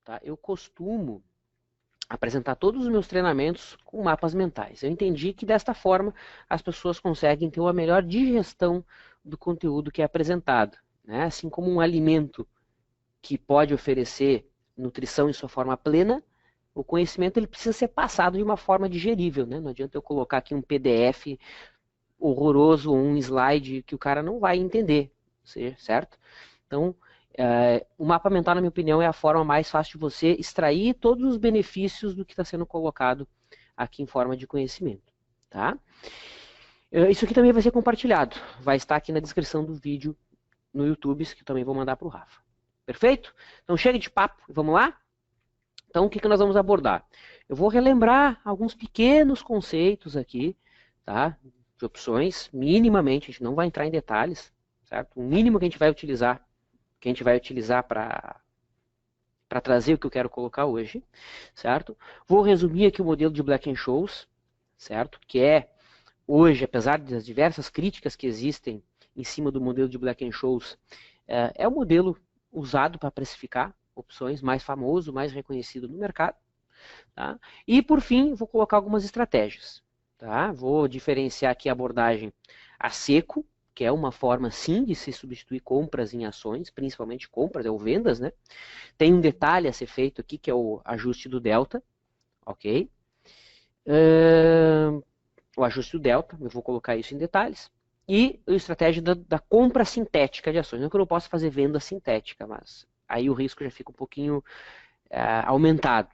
tá? Eu costumo apresentar todos os meus treinamentos com mapas mentais. Eu entendi que desta forma as pessoas conseguem ter uma melhor digestão do conteúdo que é apresentado, né? Assim como um alimento que pode oferecer nutrição em sua forma plena, o conhecimento ele precisa ser passado de uma forma digerível, né? Não adianta eu colocar aqui um PDF horroroso ou um slide que o cara não vai entender, certo? Então, o mapa mental, na minha opinião, é a forma mais fácil de você extrair todos os benefícios do que está sendo colocado aqui em forma de conhecimento, tá? Isso aqui também vai ser compartilhado, vai estar aqui na descrição do vídeo no YouTube, que eu também vou mandar para o Rafa. Perfeito? Então chega de papo, vamos lá? Então o que nós vamos abordar? Eu vou relembrar alguns pequenos conceitos aqui, tá? De opções, minimamente, a gente não vai entrar em detalhes, certo? O mínimo que a gente vai utilizar para trazer o que eu quero colocar hoje, certo? Vou resumir aqui o modelo de Black-Scholes, certo? Que é, hoje, apesar das diversas críticas que existem em cima do modelo de Black-Scholes, é o modelo usado para precificar opções, mais famoso, mais reconhecido no mercado. Tá? E, por fim, vou colocar algumas estratégias. Tá? Vou diferenciar aqui a abordagem a seco, que é uma forma, sim, de se substituir compras em ações, principalmente compras, ou vendas, né? Tem um detalhe a ser feito aqui, que é o ajuste do delta, ok? O ajuste do delta, eu vou colocar isso em detalhes. E a estratégia da compra sintética de ações. Não que eu não possa fazer venda sintética, mas aí o risco já fica um pouquinho aumentado.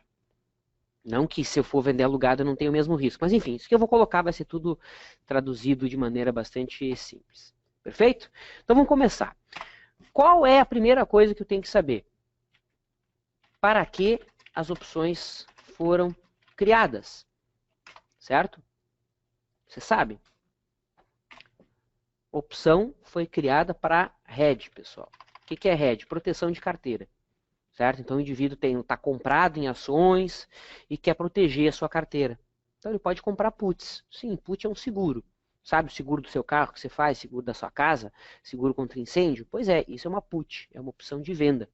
Não que se eu for vender alugado eu não tenha o mesmo risco. Mas enfim, isso que eu vou colocar vai ser tudo traduzido de maneira bastante simples. Perfeito? Então vamos começar. Qual é a primeira coisa que eu tenho que saber? Para que as opções foram criadas? Certo? Você sabe? Opção foi criada para hedge, pessoal. O que é hedge? Proteção de carteira. Certo? Então o indivíduo está comprado em ações e quer proteger a sua carteira. Então ele pode comprar puts. Sim, put é um seguro. Sabe o seguro do seu carro que você faz, seguro da sua casa, seguro contra incêndio? Pois é, isso é uma put, é uma opção de venda.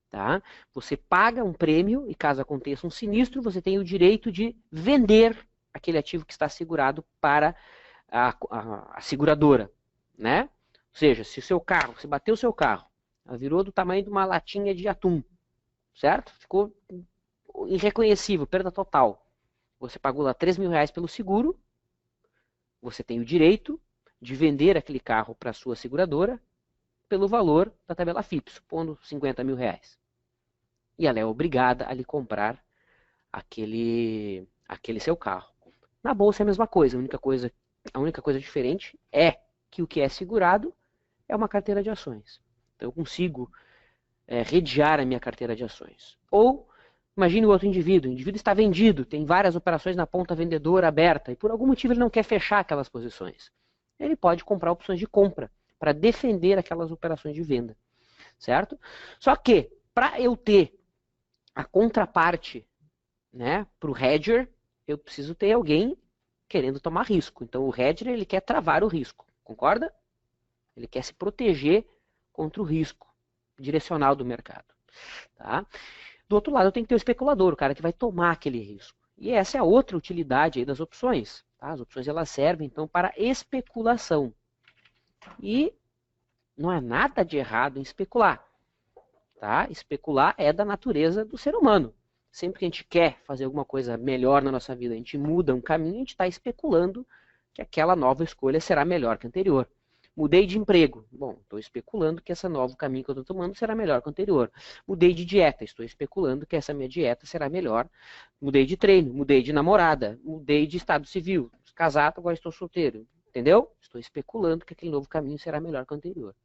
Tá? Você paga um prêmio e caso aconteça um sinistro, você tem o direito de vender aquele ativo que está segurado para a seguradora. Né? Ou seja, se o seu carro, você bateu o seu carro, ela virou do tamanho de uma latinha de atum, certo? Ficou irreconhecível, perda total. Você pagou lá 3 mil reais pelo seguro, você tem o direito de vender aquele carro para a sua seguradora pelo valor da tabela FIP, supondo 50 mil reais. E ela é obrigada a lhe comprar aquele seu carro. Na bolsa é a mesma coisa, a única coisa diferente é que o que é segurado é uma carteira de ações. Então eu consigo redear a minha carteira de ações. Ou, imagine o outro indivíduo. O indivíduo está vendido, tem várias operações na ponta vendedora aberta, e por algum motivo ele não quer fechar aquelas posições. Ele pode comprar opções de compra, para defender aquelas operações de venda. Certo? Só que, para eu ter a contraparte, né, para o hedger, eu preciso ter alguém querendo tomar risco. Então o hedger ele quer travar o risco, concorda? Ele quer se proteger contra o risco direcional do mercado. Tá? Do outro lado, eu tenho que ter o especulador, o cara que vai tomar aquele risco. E essa é a outra utilidade aí das opções. Tá? As opções elas servem então para especulação. E não é nada de errado em especular. Tá? Especular é da natureza do ser humano. Sempre que a gente quer fazer alguma coisa melhor na nossa vida, a gente muda um caminho, a gente está especulando que aquela nova escolha será melhor que a anterior. Mudei de emprego. Bom, estou especulando que esse novo caminho que eu estou tomando será melhor que o anterior. Mudei de dieta. Estou especulando que essa minha dieta será melhor. Mudei de treino, mudei de namorada, mudei de estado civil. Casado, agora estou solteiro. Entendeu? Estou especulando que aquele novo caminho será melhor que o anterior.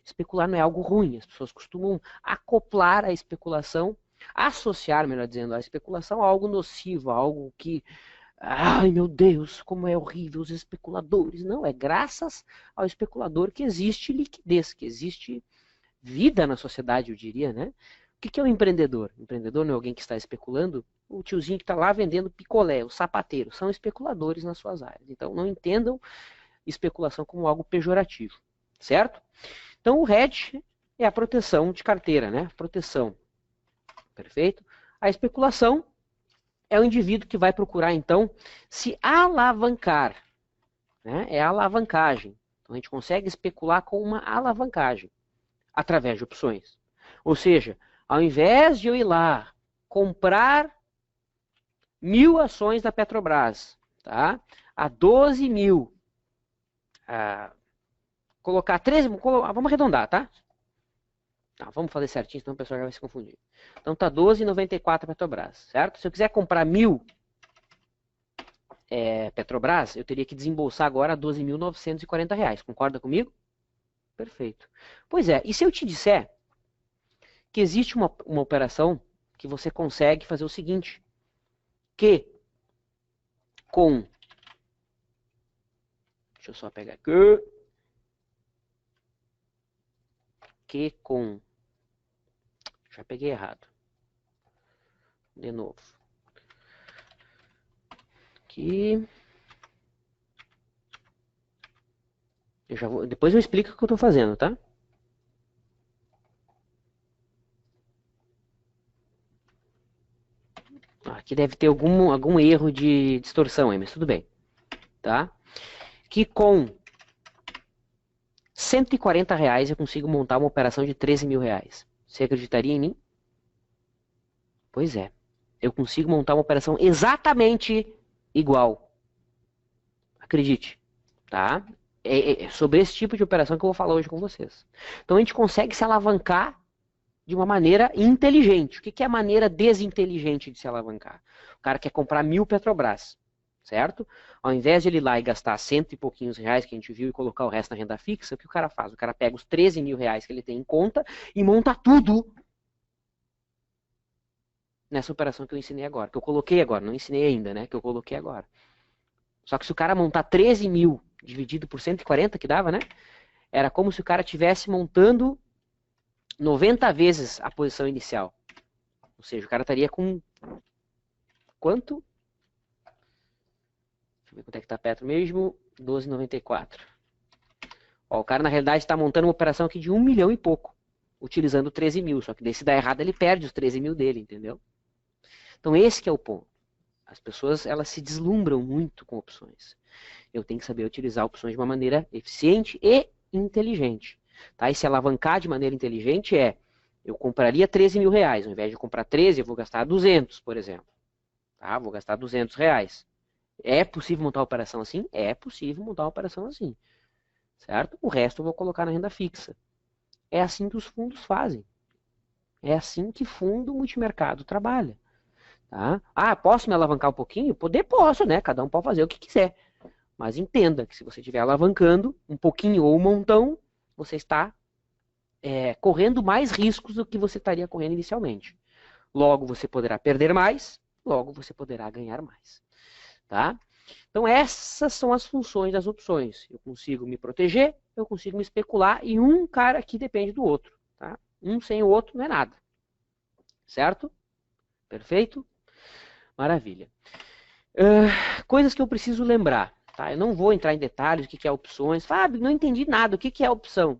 Especular não é algo ruim. As pessoas costumam acoplar a especulação, associar, melhor dizendo, a especulação a algo nocivo, a algo que ai meu Deus, como é horrível os especuladores. Não, é graças ao especulador que existe liquidez, que existe vida na sociedade, eu diria, né? O que é um empreendedor? O empreendedor não é alguém que está especulando, o tiozinho que está lá vendendo picolé, o sapateiro, são especuladores nas suas áreas. Então não entendam especulação como algo pejorativo, certo? Então o hedge é a proteção de carteira, né? Proteção Perfeito? A especulação é o indivíduo que vai procurar, então, se alavancar. Né? É a alavancagem. Então, a gente consegue especular com uma alavancagem através de opções. Ou seja, ao invés de eu ir lá comprar 1.000 ações da Petrobras, tá? A 12 mil, colocar 13, vamos arredondar, tá? Vamos fazer certinho, senão o pessoal já vai se confundir. Então tá 12,94 Petrobras, certo? Se eu quiser comprar 1.000 Petrobras, eu teria que desembolsar agora 12.940 reais. Concorda comigo? Perfeito. Pois é, e se eu te disser que existe uma operação que você consegue fazer o seguinte, que com... Deixa eu só pegar aqui. Que com... Já peguei errado. De novo. Aqui... Depois eu explico o que eu estou fazendo, tá? Aqui deve ter algum erro de distorção aí, mas tudo bem. Tá? Que com 140 reais eu consigo montar uma operação de 13 mil reais. Você acreditaria em mim? Pois é. Eu consigo montar uma operação exatamente igual. Acredite. Tá? É sobre esse tipo de operação que eu vou falar hoje com vocês. Então a gente consegue se alavancar de uma maneira inteligente. O que é a maneira desinteligente de se alavancar? O cara quer comprar 1.000 Petrobras, certo? Ao invés de ele ir lá e gastar cento e pouquinhos reais que a gente viu e colocar o resto na renda fixa, o que o cara faz? O cara pega os 13 mil reais que ele tem em conta e monta tudo nessa operação que eu ensinei agora, que eu coloquei agora, não ensinei ainda, né? Que eu coloquei agora. Só que se o cara montar 13 mil dividido por 140, que dava, né? Era como se o cara estivesse montando 90 vezes a posição inicial. Ou seja, o cara estaria com... Quanto? Deixa eu ver quanto é que tá Petro mesmo. 12,94. Ó, o cara, na realidade, está montando uma operação aqui de 1 milhão e pouco, utilizando 13 mil. Só que daí, se dá errado, ele perde os 13 mil dele, entendeu? Então, esse que é o ponto. As pessoas, elas se deslumbram muito com opções. Eu tenho que saber utilizar opções de uma maneira eficiente e inteligente. Tá? E se alavancar de maneira inteligente eu compraria 13 mil reais. Ao invés de comprar 13, eu vou gastar 200, por exemplo. Tá? Vou gastar 200 reais. É possível montar uma operação assim? É possível montar uma operação assim. Certo? O resto eu vou colocar na renda fixa. É assim que os fundos fazem. É assim que fundo multimercado trabalha. Tá? Posso me alavancar um pouquinho? Posso, né? Cada um pode fazer o que quiser. Mas entenda que se você estiver alavancando um pouquinho ou um montão, você está correndo mais riscos do que você estaria correndo inicialmente. Logo, você poderá perder mais, logo você poderá ganhar mais. Tá? Então, essas são as funções das opções. Eu consigo me proteger, eu consigo me especular, e um cara aqui depende do outro. Tá? Um sem o outro não é nada. Certo? Perfeito? Maravilha. Coisas que eu preciso lembrar. Tá? Eu não vou entrar em detalhes do que é opções. Fábio, não entendi nada. O que é opção?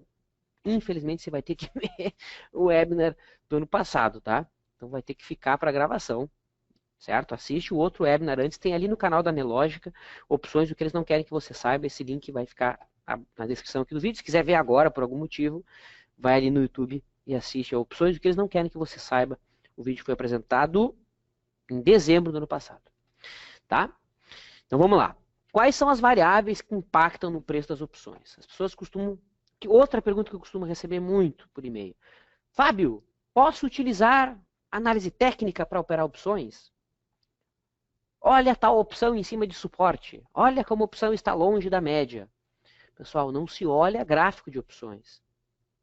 Infelizmente, você vai ter que ver o webinar do ano passado, tá? Então, vai ter que ficar para a gravação, certo? Assiste o outro webinar antes. Tem ali no canal da Nelógica opções do que eles não querem que você saiba. Esse link vai ficar na descrição aqui do vídeo. Se quiser ver agora, por algum motivo, vai ali no YouTube e assiste a opções do que eles não querem que você saiba. O vídeo foi apresentado em dezembro do ano passado, tá? Então, vamos lá. Quais são as variáveis que impactam no preço das opções? As pessoas costumam... Outra pergunta que eu costumo receber muito por e-mail. Fábio, posso utilizar análise técnica para operar opções? Olha tal opção em cima de suporte. Olha como a opção está longe da média. Pessoal, não se olha gráfico de opções.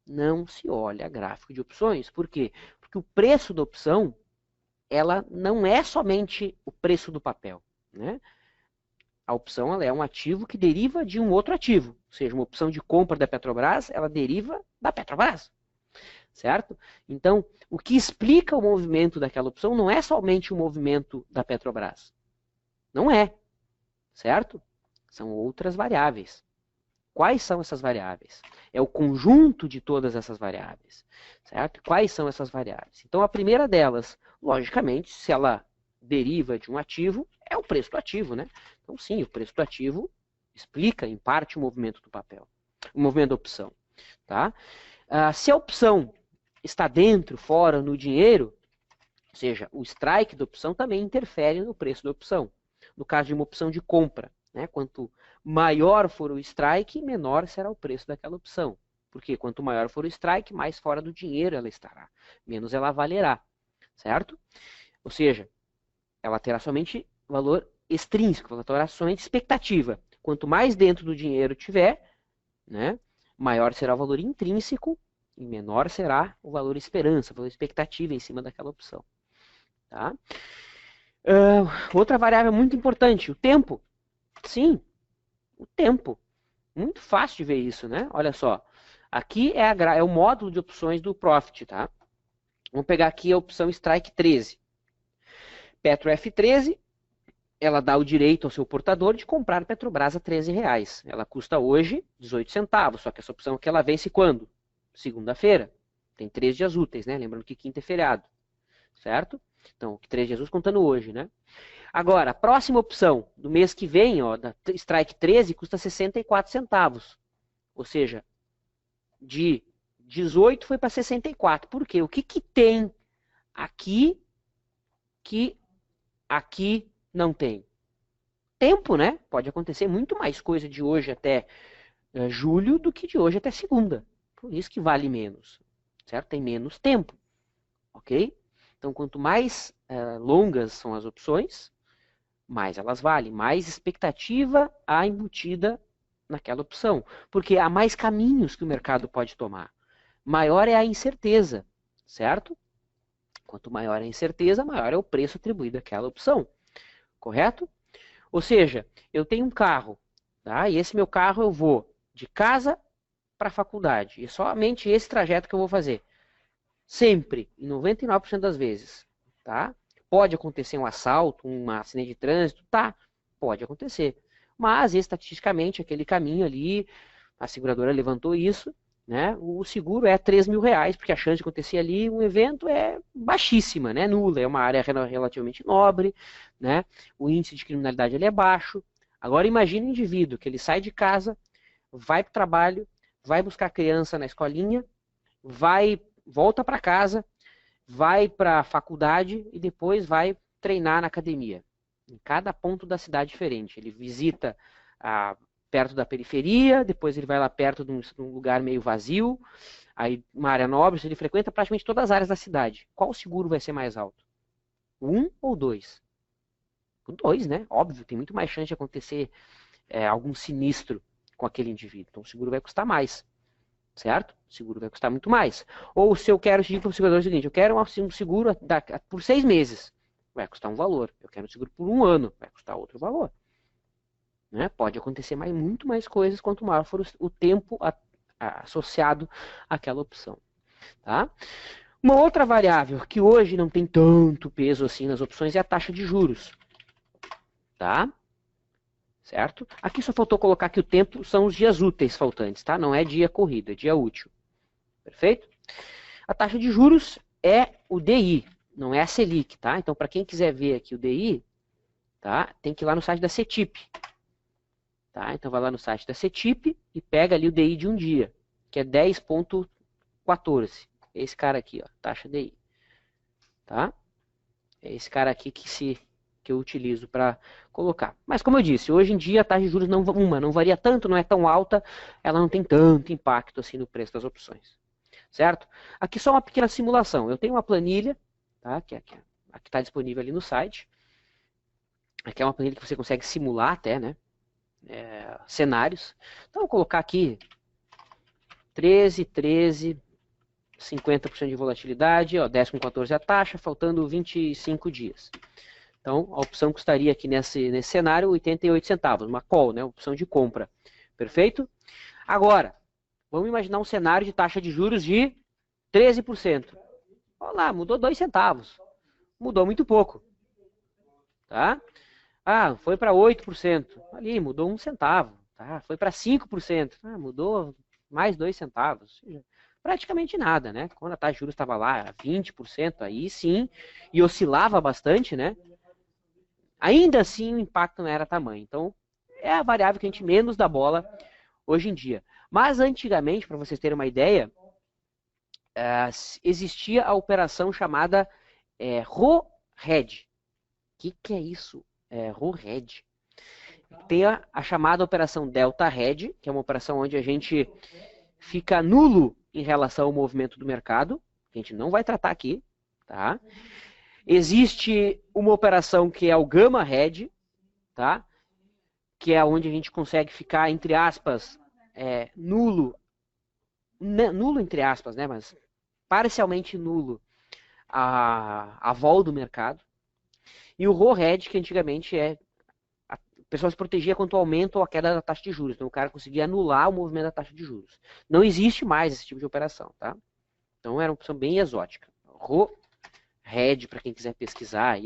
Não se olha gráfico de opções. Por quê? Porque o preço da opção, ela não é somente o preço do papel, né? A opção ela é um ativo que deriva de um outro ativo. Ou seja, uma opção de compra da Petrobras, ela deriva da Petrobras. Certo? Então, o que explica o movimento daquela opção não é somente o movimento da Petrobras. Não é. Certo? São outras variáveis. Quais são essas variáveis? É o conjunto de todas essas variáveis, certo? Quais são essas variáveis? Então, a primeira delas, logicamente, se ela deriva de um ativo, é o preço do ativo, né? Então, sim, o preço do ativo explica, em parte, o movimento do papel, o movimento da opção, tá? Se a opção está dentro, fora, no dinheiro, ou seja, o strike da opção também interfere no preço da opção. No caso de uma opção de compra, né? Quanto maior for o strike, menor será o preço daquela opção. Porque quanto maior for o strike, mais fora do dinheiro ela estará, menos ela valerá, certo? Ou seja, ela terá somente valor extrínseco, ela terá somente expectativa. Quanto mais dentro do dinheiro tiver, né, maior será o valor intrínseco e menor será o valor esperança, o valor expectativa em cima daquela opção. Tá? Outra variável muito importante, o tempo. Sim, o tempo. Muito fácil de ver isso, né? Olha só. Aqui é o módulo de opções do Profit, tá? Vamos pegar aqui a opção Strike 13. Petro F13, ela dá o direito ao seu portador de comprar Petrobras a R$13. Ela custa hoje 18 centavos, só que essa opção aqui ela vence quando? Segunda-feira. Tem 3 dias úteis, né? Lembrando que quinta é feriado, certo? Então, 3 dias úteis contando hoje, né? Agora, a próxima opção do mês que vem, ó, da Strike 13, custa 64 centavos. Ou seja, de 18 foi para 64. Por quê? O que tem aqui que aqui não tem? Tempo, né? Pode acontecer muito mais coisa de hoje até julho do que de hoje até segunda. Por isso que vale menos, certo? Tem menos tempo, ok? Então, quanto mais longas são as opções, mais elas valem, mais expectativa há embutida naquela opção, porque há mais caminhos que o mercado pode tomar. Maior é a incerteza, certo? Quanto maior a incerteza, maior é o preço atribuído àquela opção, correto? Ou seja, eu tenho um carro, tá? E esse meu carro eu vou de casa para a faculdade, e somente esse trajeto que eu vou fazer. Sempre, em 99% das vezes, tá? Pode acontecer um assalto, um acidente de trânsito, tá? Pode acontecer. Mas, estatisticamente, aquele caminho ali, a seguradora levantou isso, né? O seguro é R$3.000, porque a chance de acontecer ali um evento é baixíssima, né? Nula, é uma área relativamente nobre, né? O índice de criminalidade ali é baixo. Agora imagine um indivíduo que ele sai de casa, vai para o trabalho, vai buscar a criança na escolinha, volta para casa, vai para a faculdade e depois vai treinar na academia. Em cada ponto da cidade diferente. Ele visita perto da periferia, depois ele vai lá perto de um lugar meio vazio, aí uma área nobre, ele frequenta praticamente todas as áreas da cidade. Qual seguro vai ser mais alto? 1 ou 2? O 2, né? Óbvio, tem muito mais chance de acontecer algum sinistro com aquele indivíduo. Então o seguro vai custar mais, certo? O seguro vai custar muito mais. Ou se eu quero pedir para o segurador o seguinte, eu quero um seguro por 6 meses, vai custar um valor. Eu quero um seguro por 1 ano, vai custar outro valor. Né? Pode acontecer muito mais coisas quanto maior for o tempo associado àquela opção. Tá? Uma outra variável que hoje não tem tanto peso assim nas opções é a taxa de juros. Tá? Certo? Aqui só faltou colocar que o tempo são os dias úteis faltantes, tá? Não é dia corrido, é dia útil. Perfeito? A taxa de juros é o DI, não é a Selic, tá? Então, para quem quiser ver aqui o DI, tá? Tem que ir lá no site da CETIP. Tá? Então, vai lá no site da CETIP e pega ali o DI de um dia, que é 10,14. Esse cara aqui, ó, taxa DI. Tá? É esse cara aqui que eu utilizo para colocar. Mas como eu disse, hoje em dia a taxa de juros não varia tanto, não é tão alta, ela não tem tanto impacto assim no preço das opções. Certo? Aqui só uma pequena simulação. Eu tenho uma planilha, tá? que está disponível ali no site. Aqui é uma planilha que você consegue simular até, né? Cenários. Então, vou colocar aqui 13, 50% de volatilidade, ó, 10,14 a taxa, faltando 25 dias. Então, a opção custaria aqui nesse cenário 88 centavos, uma call, né, opção de compra. Perfeito? Agora, vamos imaginar um cenário de taxa de juros de 13%. Olha lá, mudou 2 centavos. Mudou muito pouco. Tá? Ah, foi para 8%. Ali, mudou 1 centavo. tá? Foi para 5%, mudou mais 2 centavos, ou seja, praticamente nada, né? Quando a taxa de juros estava lá a 20%, aí sim, e oscilava bastante, né? Ainda assim o impacto não era tamanho. Então, é a variável que a gente menos dá bola hoje em dia. Mas antigamente, para vocês terem uma ideia, existia a operação chamada RoHedge. O que é isso? RoHedge. Tem a chamada operação Delta Hedge, que é uma operação onde a gente fica nulo em relação ao movimento do mercado, que a gente não vai tratar aqui, tá? Existe uma operação que é o Gamma Hedge, tá? Que é onde a gente consegue ficar, entre aspas, nulo entre aspas, né? Mas parcialmente nulo a vol do mercado. E o RoHedge, que antigamente a pessoa se protegia contra o aumento ou a queda da taxa de juros. Então o cara conseguia anular o movimento da taxa de juros. Não existe mais esse tipo de operação, tá? Então era uma opção bem exótica. RoHedge, para quem quiser pesquisar,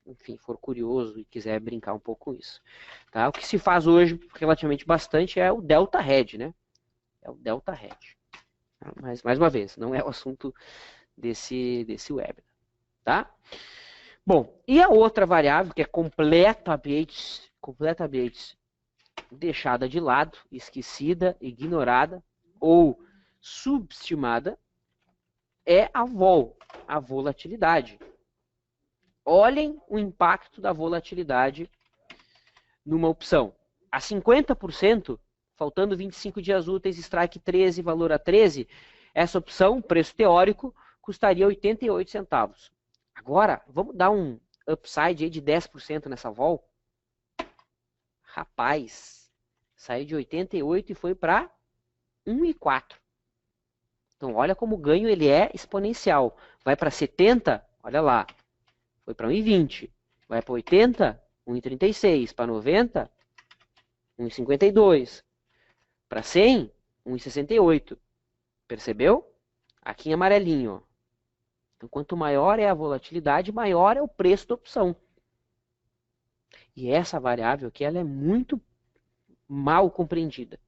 enfim, for curioso e quiser brincar um pouco com isso. Tá? O que se faz hoje, relativamente bastante, é o Delta Hedge, né? É o Delta Hedge. Mas, mais uma vez, não é o assunto desse webinar, tá? Bom, e a outra variável que é completamente deixada de lado, esquecida, ignorada ou subestimada é a vol, a volatilidade. Olhem o impacto da volatilidade numa opção. A 50%, faltando 25 dias úteis, strike 13, valor a 13, essa opção, preço teórico, custaria 88 centavos. Agora, vamos dar um upside aí de 10% nessa vol? Rapaz, saiu de 88 e foi para 1,4. Então, olha como o ganho ele é exponencial. Vai para 70, olha lá, foi para 1,20. Vai para 80, 1,36. Para 90, 1,52. Para 100, 1,68. Percebeu? Aqui em amarelinho, ó. Então, quanto maior é a volatilidade, maior é o preço da opção. E essa variável aqui, ela é muito mal compreendida.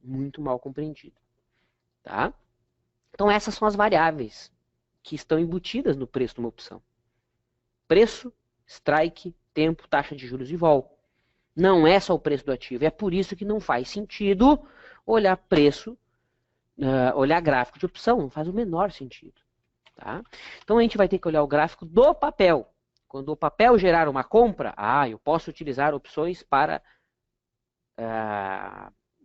Muito mal compreendida. Tá? Então, essas são as variáveis que estão embutidas no preço de uma opção. Preço, strike, tempo, taxa de juros e vol. Não é só o preço do ativo. É por isso que não faz sentido olhar preço, olhar gráfico de opção. Não faz o menor sentido. Tá? Então a gente vai ter que olhar o gráfico do papel. Quando o papel gerar uma compra, eu posso utilizar opções para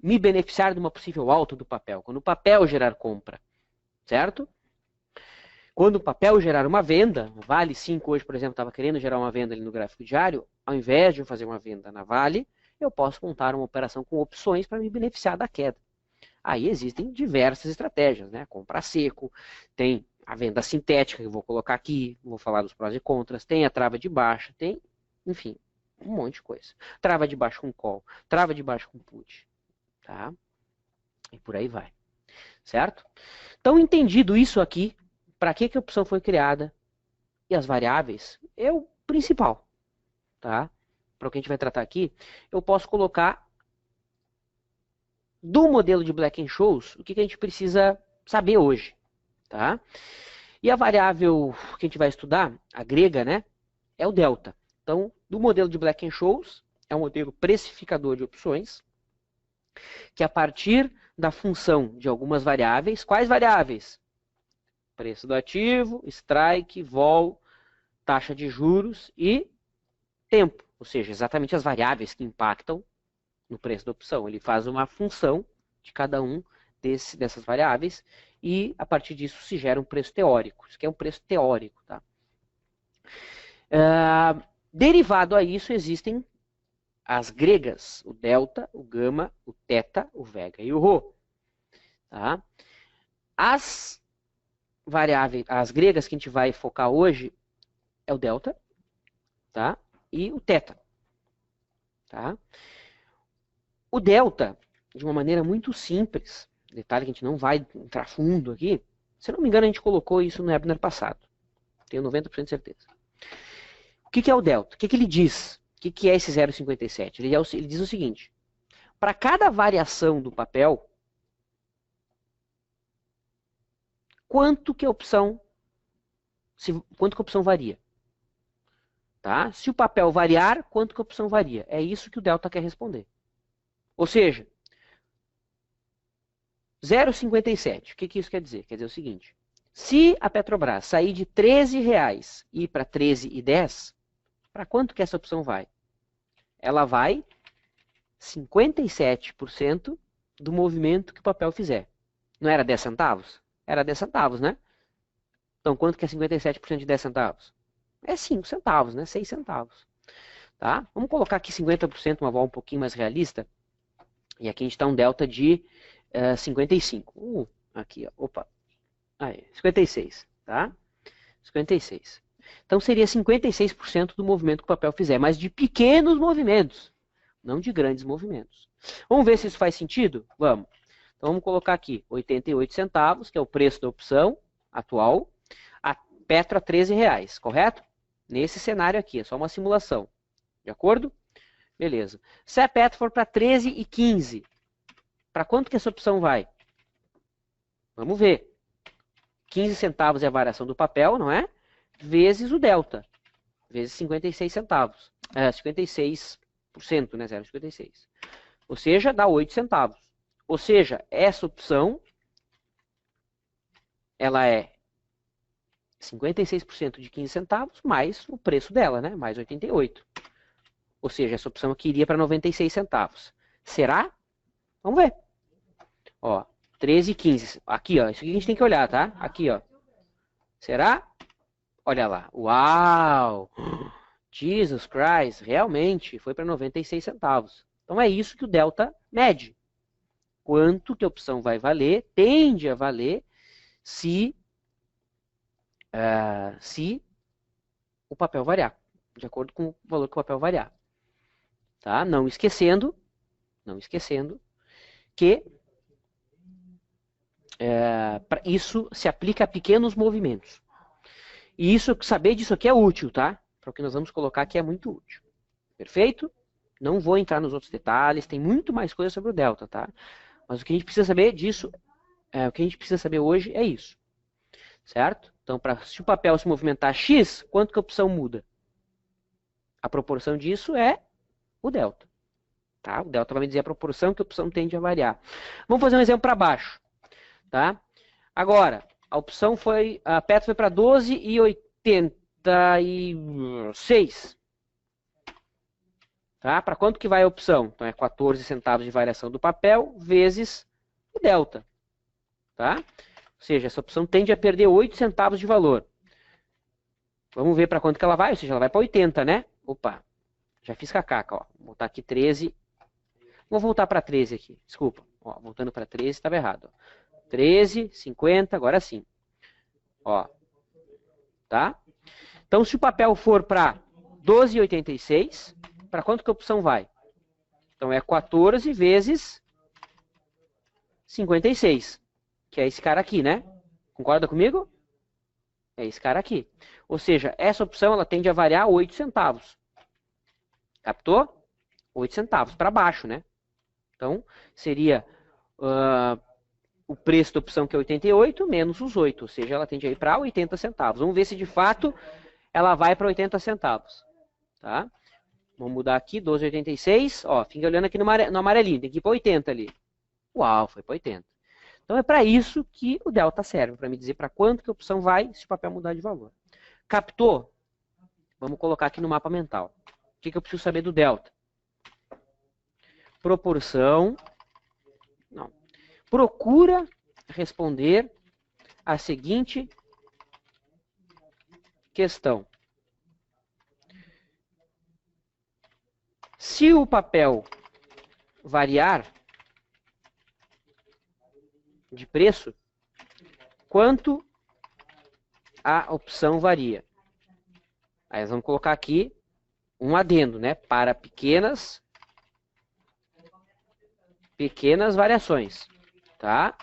me beneficiar de uma possível alta do papel. Quando o papel gerar compra, certo? Quando o papel gerar uma venda, Vale 5 hoje, por exemplo, estava querendo gerar uma venda ali no gráfico diário, ao invés de eu fazer uma venda na Vale, eu posso montar uma operação com opções para me beneficiar da queda. Aí existem diversas estratégias, né? Comprar seco, tem a venda sintética, que eu vou colocar aqui, vou falar dos prós e contras, tem a trava de baixa, tem, enfim, um monte de coisa. Trava de baixo com call, trava de baixo com put, tá? E por aí vai, certo? Então, entendido isso aqui, para que a opção foi criada e as variáveis, é o principal, tá? Para o que a gente vai tratar aqui, eu posso colocar do modelo de Black-Scholes, o que a gente precisa saber hoje, tá? E a variável que a gente vai estudar, a grega, né, é o delta. Então, do modelo de Black-Scholes, é um modelo precificador de opções, que a partir da função de algumas variáveis, quais variáveis? Preço do ativo, strike, vol, taxa de juros e tempo, ou seja, exatamente as variáveis que impactam no preço da opção. Ele faz uma função de cada um dessas variáveis e, a partir disso, se gera um preço teórico. Isso aqui é um preço teórico. Tá? Derivado a isso, existem as gregas, o delta, o gama, o teta, o vega e o rho. Tá? As variáveis, as gregas que a gente vai focar hoje é o delta, tá? E o teta. Tá? O delta, de uma maneira muito simples, detalhe que a gente não vai entrar fundo aqui, se não me engano a gente colocou isso no webinar passado, tenho 90% de certeza. O que é o delta? O que ele diz? O que é esse 0,57? Ele diz o seguinte, para cada variação do papel, quanto que a opção varia. Tá? Se o papel variar, quanto que a opção varia? É isso que o delta quer responder. Ou seja, 0,57. O que isso quer dizer? Quer dizer o seguinte, se a Petrobras sair de R$13 e ir para 13,10, para quanto que essa opção vai? Ela vai 57% do movimento que o papel fizer. Não era 10 centavos? Era 10 centavos, né? Então, quanto que é 57% de 10 centavos? É 5 centavos, né? 6 centavos. Tá? Vamos colocar aqui 50%, uma válvula um pouquinho mais realista. E aqui a gente está um delta de 55. Aqui, ó. Opa. Aí, 56. Tá? 56. Então, seria 56% do movimento que o papel fizer, mas de pequenos movimentos, não de grandes movimentos. Vamos ver se isso faz sentido? Vamos. Então, vamos colocar aqui 88 centavos, que é o preço da opção atual. A Petro a R$13, correto? Nesse cenário aqui, é só uma simulação. De acordo? Beleza. Se a Petro for para 13,15, para quanto que essa opção vai? Vamos ver. 15 centavos é a variação do papel, não é? Vezes o delta. Vezes 56 centavos. 56%, né? 0,56. Ou seja, dá 8 centavos. Ou seja, essa opção, ela é 56% de 15 centavos, mais o preço dela, né? Mais 88. Ou seja, essa opção aqui iria para 96 centavos. Será? Vamos ver. Ó, 13,15. Aqui, ó. Isso aqui a gente tem que olhar, tá? Aqui, ó. Será? Olha lá. Uau! Jesus Christ, realmente foi para 96 centavos. Então é isso que o delta mede. Quanto que a opção vai valer, tende a valer, se o papel variar, de acordo com o valor que o papel variar. Tá? Não esquecendo que isso se aplica a pequenos movimentos. E saber disso aqui é útil, tá? Para o que nós vamos colocar aqui é muito útil. Perfeito? Não vou entrar nos outros detalhes, tem muito mais coisa sobre o delta, tá? Mas o que a gente precisa saber disso, o que a gente precisa saber hoje é isso. Certo? Então, se o papel se movimentar X, quanto que a opção muda? A proporção disso é o delta. Tá? O delta vai me dizer a proporção que a opção tende a variar. Vamos fazer um exemplo para baixo. Tá? Agora, a Petro foi para 12,86. Tá? Para quanto que vai a opção? Então, é 14 centavos de variação do papel vezes o delta. Tá? Ou seja, essa opção tende a perder 8 centavos de valor. Vamos ver para quanto que ela vai. Ou seja, ela vai para 80, né? Opa, já fiz cacaca. Ó. Vou botar aqui 13. Vou voltar para 13 aqui. Desculpa. Ó, voltando para 13, estava errado. Ó. 13, 50, agora sim. Ó. Tá? Então, se o papel for para 12,86, para quanto que a opção vai? Então, é 14 vezes 56. Que é esse cara aqui, né? Concorda comigo? É esse cara aqui. Ou seja, essa opção ela tende a variar 8 centavos. Captou? 8 centavos para baixo, né? Então, seria o preço da opção que é 88 menos os 8. Ou seja, ela tende a ir para 80 centavos. Vamos ver se de fato ela vai para 80 centavos. Tá? Vamos mudar aqui, 12,86. Ó, fica olhando aqui no amarelinho. Tem que ir para 80 ali. Uau, foi para 80. Então é para isso que o delta serve, para me dizer para quanto que a opção vai se o papel mudar de valor. Captou? Vamos colocar aqui no mapa mental. O que eu preciso saber do delta? Proporção. Não. Procura responder a seguinte questão. Se o papel variar de preço, quanto a opção varia? Aí nós vamos colocar aqui um adendo, né? Para pequenas variações, tá?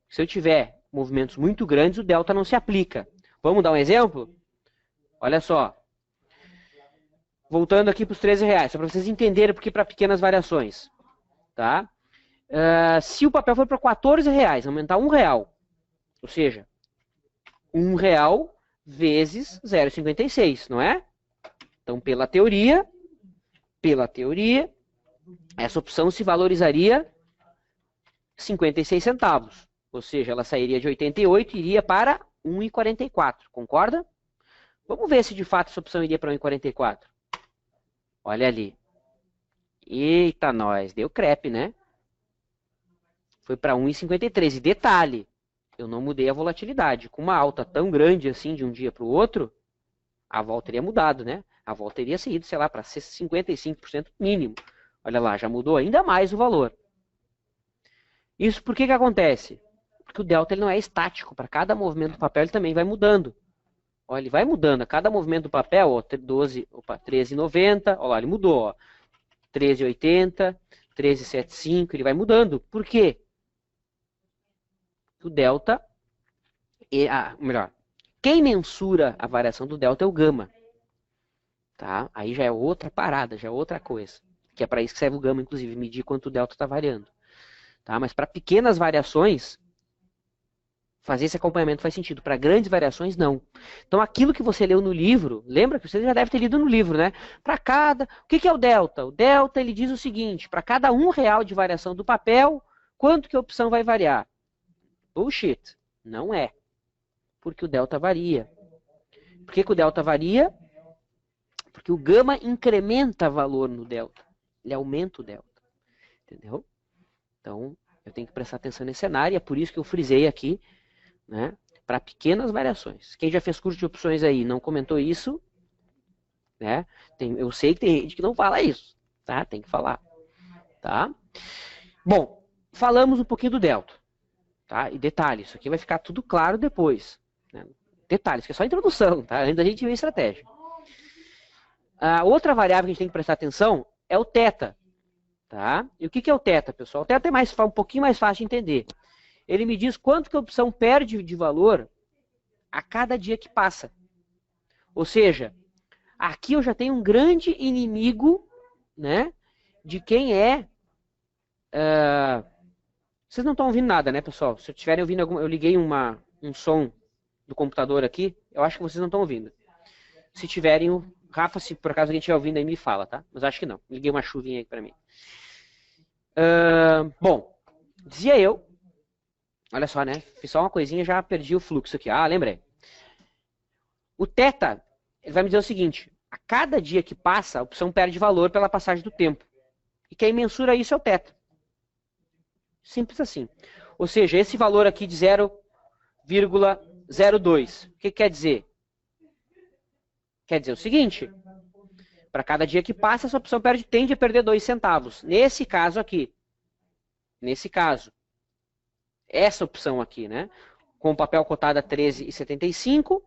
Se eu tiver movimentos muito grandes, o delta não se aplica. Vamos dar um exemplo? Olha só. Voltando aqui para os R$13, só para vocês entenderem porque para pequenas variações. tá? Se o papel for para R$14, aumentar R$1, ou seja, R$1 vezes 0,56, não é? Então, pela teoria, essa opção se valorizaria 56 centavos. Ou seja, ela sairia de 88 e iria para 1,44. Concorda? Vamos ver se de fato essa opção iria para 1,44. Olha ali. Eita, nós. Deu crepe, né? Foi para 1,53. E detalhe, eu não mudei a volatilidade. Com uma alta tão grande assim de um dia para o outro, a volta teria mudado, né? A volta teria sido, sei lá, para 55% mínimo. Olha lá, já mudou ainda mais o valor. Isso por que acontece? Porque o delta ele não é estático. Para cada movimento do papel ele também vai mudando. Olha, ele vai mudando. A cada movimento do papel, ó, 13,90. Olha lá, ele mudou. Ó, 13,80, 13,75. Ele vai mudando. Por quê? O delta, melhor, quem mensura a variação do delta é o gama. Tá? Aí já é outra parada, já é outra coisa. Que é para isso que serve o gama, inclusive, medir quanto o delta está variando. Tá? Mas para pequenas variações, fazer esse acompanhamento faz sentido. Para grandes variações, não. Então, aquilo que você leu no livro, lembra que você já deve ter lido no livro, né? Para cada... O que é o delta? O delta, ele diz o seguinte, para cada R$1 de variação do papel, quanto que a opção vai variar? Bullshit. Não é. Porque o delta varia. Por que o delta varia? Porque o gama incrementa valor no delta. Ele aumenta o delta. Entendeu? Então, eu tenho que prestar atenção nesse cenário, e é por isso que eu frisei aqui, né, para pequenas variações. Quem já fez curso de opções aí não comentou isso, né? Eu sei que tem gente que não fala isso, tá? Tem que falar, tá? Bom, falamos um pouquinho do delta, tá? E detalhe, isso aqui vai ficar tudo claro depois, né? Detalhes, que é só introdução, tá? Antes da gente ver a estratégia. A outra variável que a gente tem que prestar atenção é o θ. Tá? E o que é o θ, pessoal? O θ é um pouquinho mais fácil de entender. Ele me diz quanto que a opção perde de valor a cada dia que passa. Ou seja, aqui eu já tenho um grande inimigo, né, de quem é... Vocês não estão ouvindo nada, né, pessoal? Se estiverem ouvindo eu liguei um som do computador aqui, eu acho que vocês não estão ouvindo. Se tiverem, Rafa, se por acaso alguém estiver ouvindo aí, me fala, tá? Mas acho que não. Liguei uma chuvinha aqui para mim. Bom, dizia eu, olha só, né? Fiz só uma coisinha e já perdi o fluxo aqui. Ah, lembrei. O θ, ele vai me dizer o seguinte, a cada dia que passa, a opção perde valor pela passagem do tempo. E quem mensura isso é o θ. Simples assim. Ou seja, esse valor aqui de 0,02, o que quer dizer? Quer dizer o seguinte, para cada dia que passa, essa opção tende a perder 2 centavos. Nesse caso aqui. Nesse caso. Essa opção aqui, né? Com papel cotado a 13,75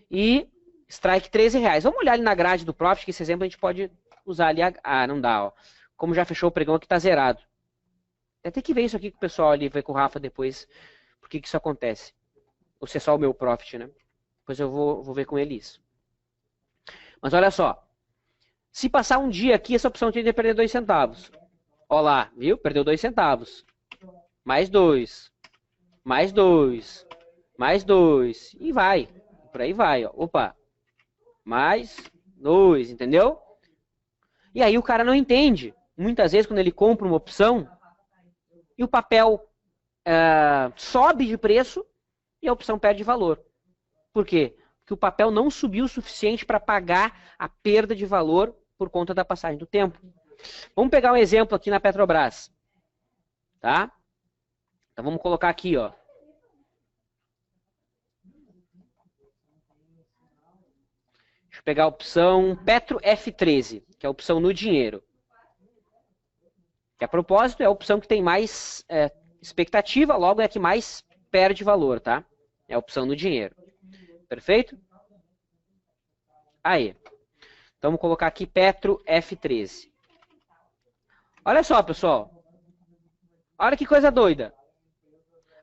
e strike R$13. Vamos olhar ali na grade do Profit, que esse exemplo a gente pode usar ali. Não dá, ó. Como já fechou o pregão aqui, está zerado. Tem que ver isso aqui com o pessoal ali, ver com o Rafa depois, por que isso acontece. Ou se é só o meu Profit, né? Depois eu vou ver com ele isso. Mas olha só. Se passar um dia aqui, essa opção tende a perder 2 centavos. Olha lá, viu? Perdeu 2 centavos. Mais 2. Mais 2. Mais 2. E vai. Por aí vai, ó. Opa. Mais 2, entendeu? E aí o cara não entende. Muitas vezes quando ele compra uma opção e o papel sobe de preço e a opção perde valor. Por quê? Porque o papel não subiu o suficiente para pagar a perda de valor por conta da passagem do tempo. Vamos pegar um exemplo aqui na Petrobras. Tá? Então vamos colocar aqui, ó. Deixa eu pegar a opção Petro F13, que é a opção no dinheiro. Que a propósito é a opção que tem mais expectativa, logo é a que mais perde valor, tá? É a opção no dinheiro. Perfeito? Aí. Então vamos colocar aqui Petro F13. Olha só, pessoal. Olha que coisa doida.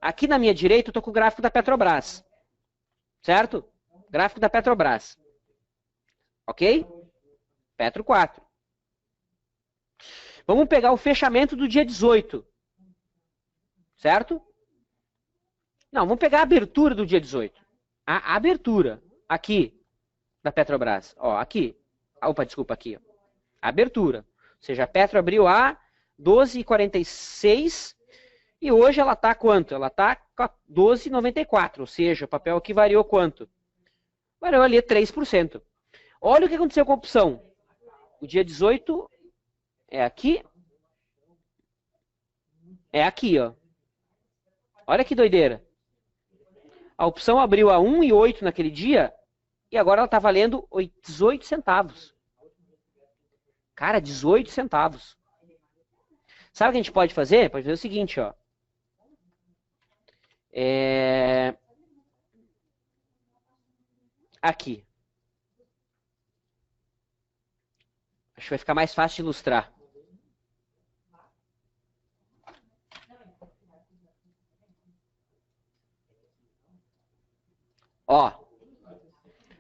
Aqui na minha direita eu estou com o gráfico da Petrobras. Certo? Gráfico da Petrobras. Ok? Petro 4. Vamos pegar o fechamento do dia 18. Certo? Não, vamos pegar a abertura do dia 18. A abertura aqui da Petrobras. Ó, aqui. Opa, desculpa, aqui. Ó. Abertura. Ou seja, a Petro abriu a 12,46 e hoje ela está quanto? Ela está 12,94. Ou seja, o papel aqui variou quanto? Variou ali 3%. Olha o que aconteceu com a opção. O dia 18 é aqui. É aqui, ó. Olha que doideira. A opção abriu a 1,08 naquele dia e agora ela está valendo 18 centavos. Cara, 18 centavos. Sabe o que a gente pode fazer? Pode fazer o seguinte, ó. Aqui. Acho que vai ficar mais fácil de ilustrar. Ó.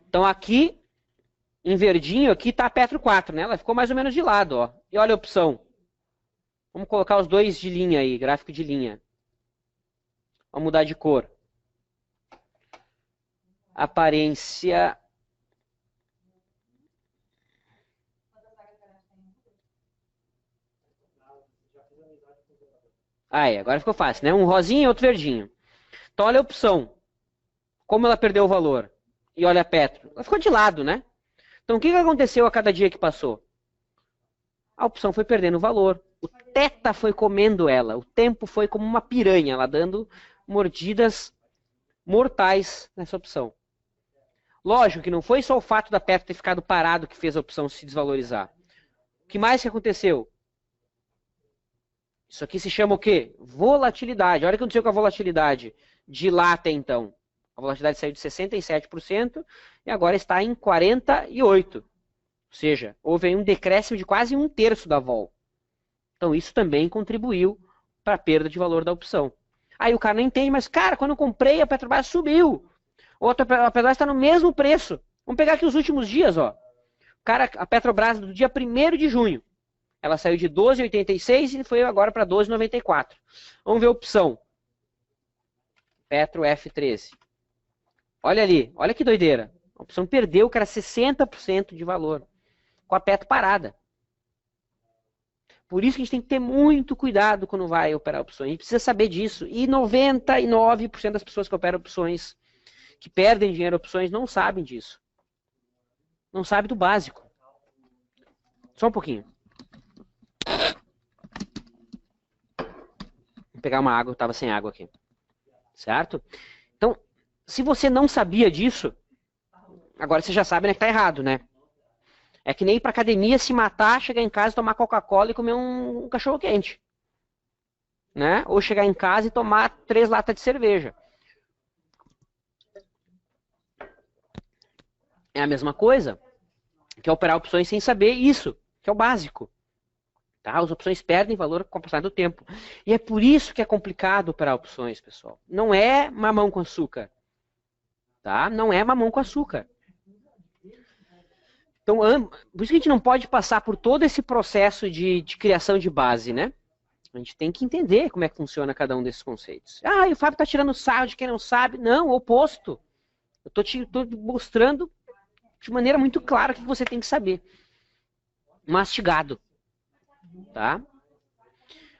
Então aqui, em verdinho, aqui está a Petro 4, né? Ela ficou mais ou menos de lado, ó. E olha a opção. Vamos colocar os dois de linha aí, gráfico de linha. Vamos mudar de cor. Aparência. Aí, agora ficou fácil, né? Um rosinha e outro verdinho. Então olha a opção. Como ela perdeu o valor. E olha a Petro. Ela ficou de lado, né? Então o que aconteceu a cada dia que passou? A opção foi perdendo valor. O teta foi comendo ela. O tempo foi como uma piranha, ela dando mordidas mortais nessa opção. Lógico que não foi só o fato da Petro ter ficado parado que fez a opção se desvalorizar. O que mais que aconteceu? Isso aqui se chama o quê? Volatilidade. Olha o que aconteceu com a volatilidade de lá até então. A volatilidade saiu de 67% e agora está em 48%. Ou seja, houve aí um decréscimo de quase 1/3 da vol. Então isso também contribuiu para a perda de valor da opção. Aí o cara não entende, mas cara, quando eu comprei a Petrobras subiu. Ou a Petrobras está no mesmo preço. Vamos pegar aqui os últimos dias, ó. Cara, a Petrobras do dia 1º de junho. Ela saiu de 12,86 e foi agora para 12,94. Vamos ver a opção. Petro F13. Olha ali, olha que doideira. A opção perdeu, cara, 60% de valor. Com a Petro parada. Por isso que a gente tem que ter muito cuidado quando vai operar opções. A gente precisa saber disso. E 99% das pessoas que operam opções, que perdem dinheiro em opções, não sabem disso. Não sabem do básico. Só um pouquinho. Vou pegar uma água, eu estava sem água aqui. Certo? Então, se você não sabia disso, agora você já sabe, né, que tá errado, né? É que nem ir pra academia, se matar, chegar em casa, tomar Coca-Cola e comer um cachorro-quente. Né? Ou chegar em casa e tomar 3 latas de cerveja. É a mesma coisa que operar opções sem saber isso, que é o básico. Tá? As opções perdem valor com o passar do tempo. E é por isso que é complicado operar opções, pessoal. Não é mamão com açúcar. Tá? Não é mamão com açúcar. Então, por isso que a gente não pode passar por todo esse processo de criação de base, né? A gente tem que entender como é que funciona cada um desses conceitos. Ah, e o Fábio está tirando sarro de quem não sabe. Não, o oposto. Eu estou mostrando de maneira muito clara o que você tem que saber. Mastigado. Tá?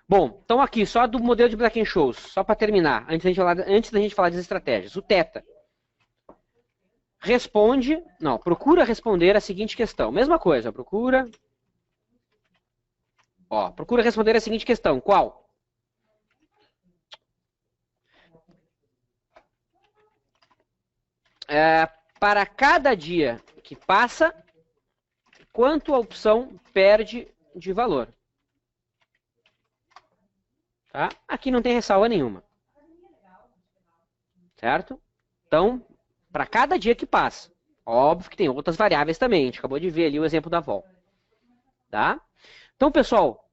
Bom, então aqui, só do modelo de Black-Scholes, só para terminar, antes da gente falar das estratégias. O teta procura responder a seguinte questão. Mesma coisa, procura responder a seguinte questão. Qual? Para cada dia que passa, quanto a opção perde de valor? Tá? Aqui não tem ressalva nenhuma. Certo? Então, para cada dia que passa. Óbvio que tem outras variáveis também. A gente acabou de ver ali o exemplo da vol. Tá? Então, pessoal,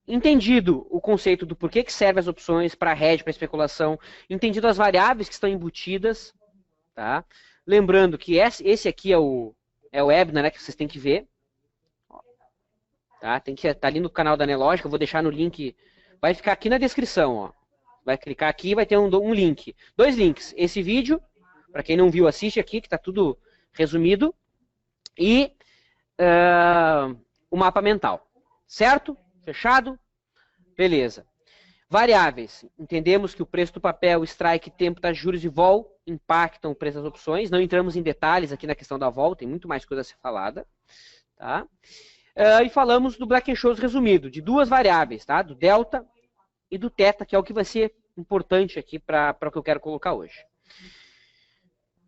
entendido o conceito do porquê que servem as opções para hedge, para especulação, entendido as variáveis que estão embutidas, tá? Lembrando que esse aqui é o Ebner, né, que vocês têm que ver. Tá? Tem que estar ali no canal da Nelogica, eu vou deixar no link, vai ficar aqui na descrição, ó. Vai clicar aqui e vai ter um link. 2 links. Esse vídeo, para quem não viu, assiste aqui, que está tudo resumido. E o mapa mental. Certo? Fechado? Beleza. Variáveis. Entendemos que o preço do papel, strike, tempo, taxa de juros e vol impactam o preço das opções. Não entramos em detalhes aqui na questão da vol, tem muito mais coisa a ser falada. Tá? E falamos do Black-Scholes resumido, de 2 variáveis, tá? Do delta e do teta, que é o que vai ser importante aqui para o que eu quero colocar hoje.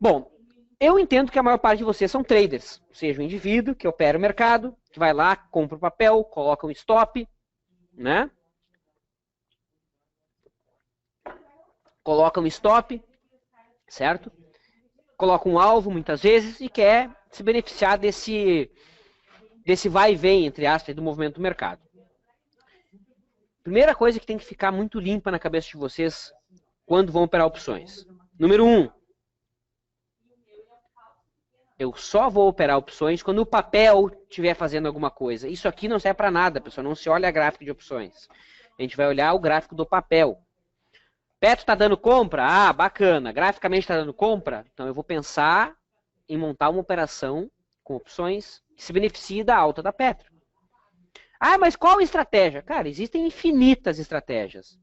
Bom, eu entendo que a maior parte de vocês são traders, ou seja, um indivíduo que opera o mercado, que vai lá, compra o papel, coloca um stop, né? Coloca um stop, certo? Coloca um alvo, muitas vezes, e quer se beneficiar desse vai e vem, entre aspas, do movimento do mercado. Primeira coisa que tem que ficar muito limpa na cabeça de vocês quando vão operar opções. Número 1. Eu só vou operar opções quando o papel estiver fazendo alguma coisa. Isso aqui não serve para nada, pessoal. Não se olha gráfico de opções. A gente vai olhar o gráfico do papel. Petro está dando compra? Ah, bacana. Graficamente está dando compra? Então eu vou pensar em montar uma operação com opções que se beneficie da alta da Petro. Ah, mas qual estratégia? Cara, existem infinitas estratégias.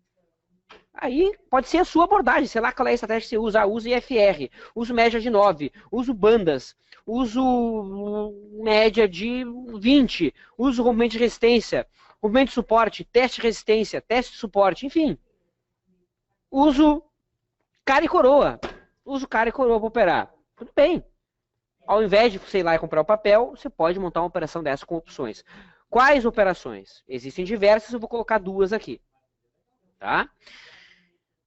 Aí pode ser a sua abordagem, sei lá qual é a estratégia que você usa. Uso IFR, uso média de 9, uso bandas, uso média de 20, uso rompimento de resistência, rompimento de suporte, teste de resistência, teste de suporte, enfim. Uso cara e coroa. Uso cara e coroa para operar. Tudo bem. Ao invés de, sei lá, comprar o papel, você pode montar uma operação dessa com opções. Quais operações? Existem diversas, eu vou colocar 2 aqui. Tá?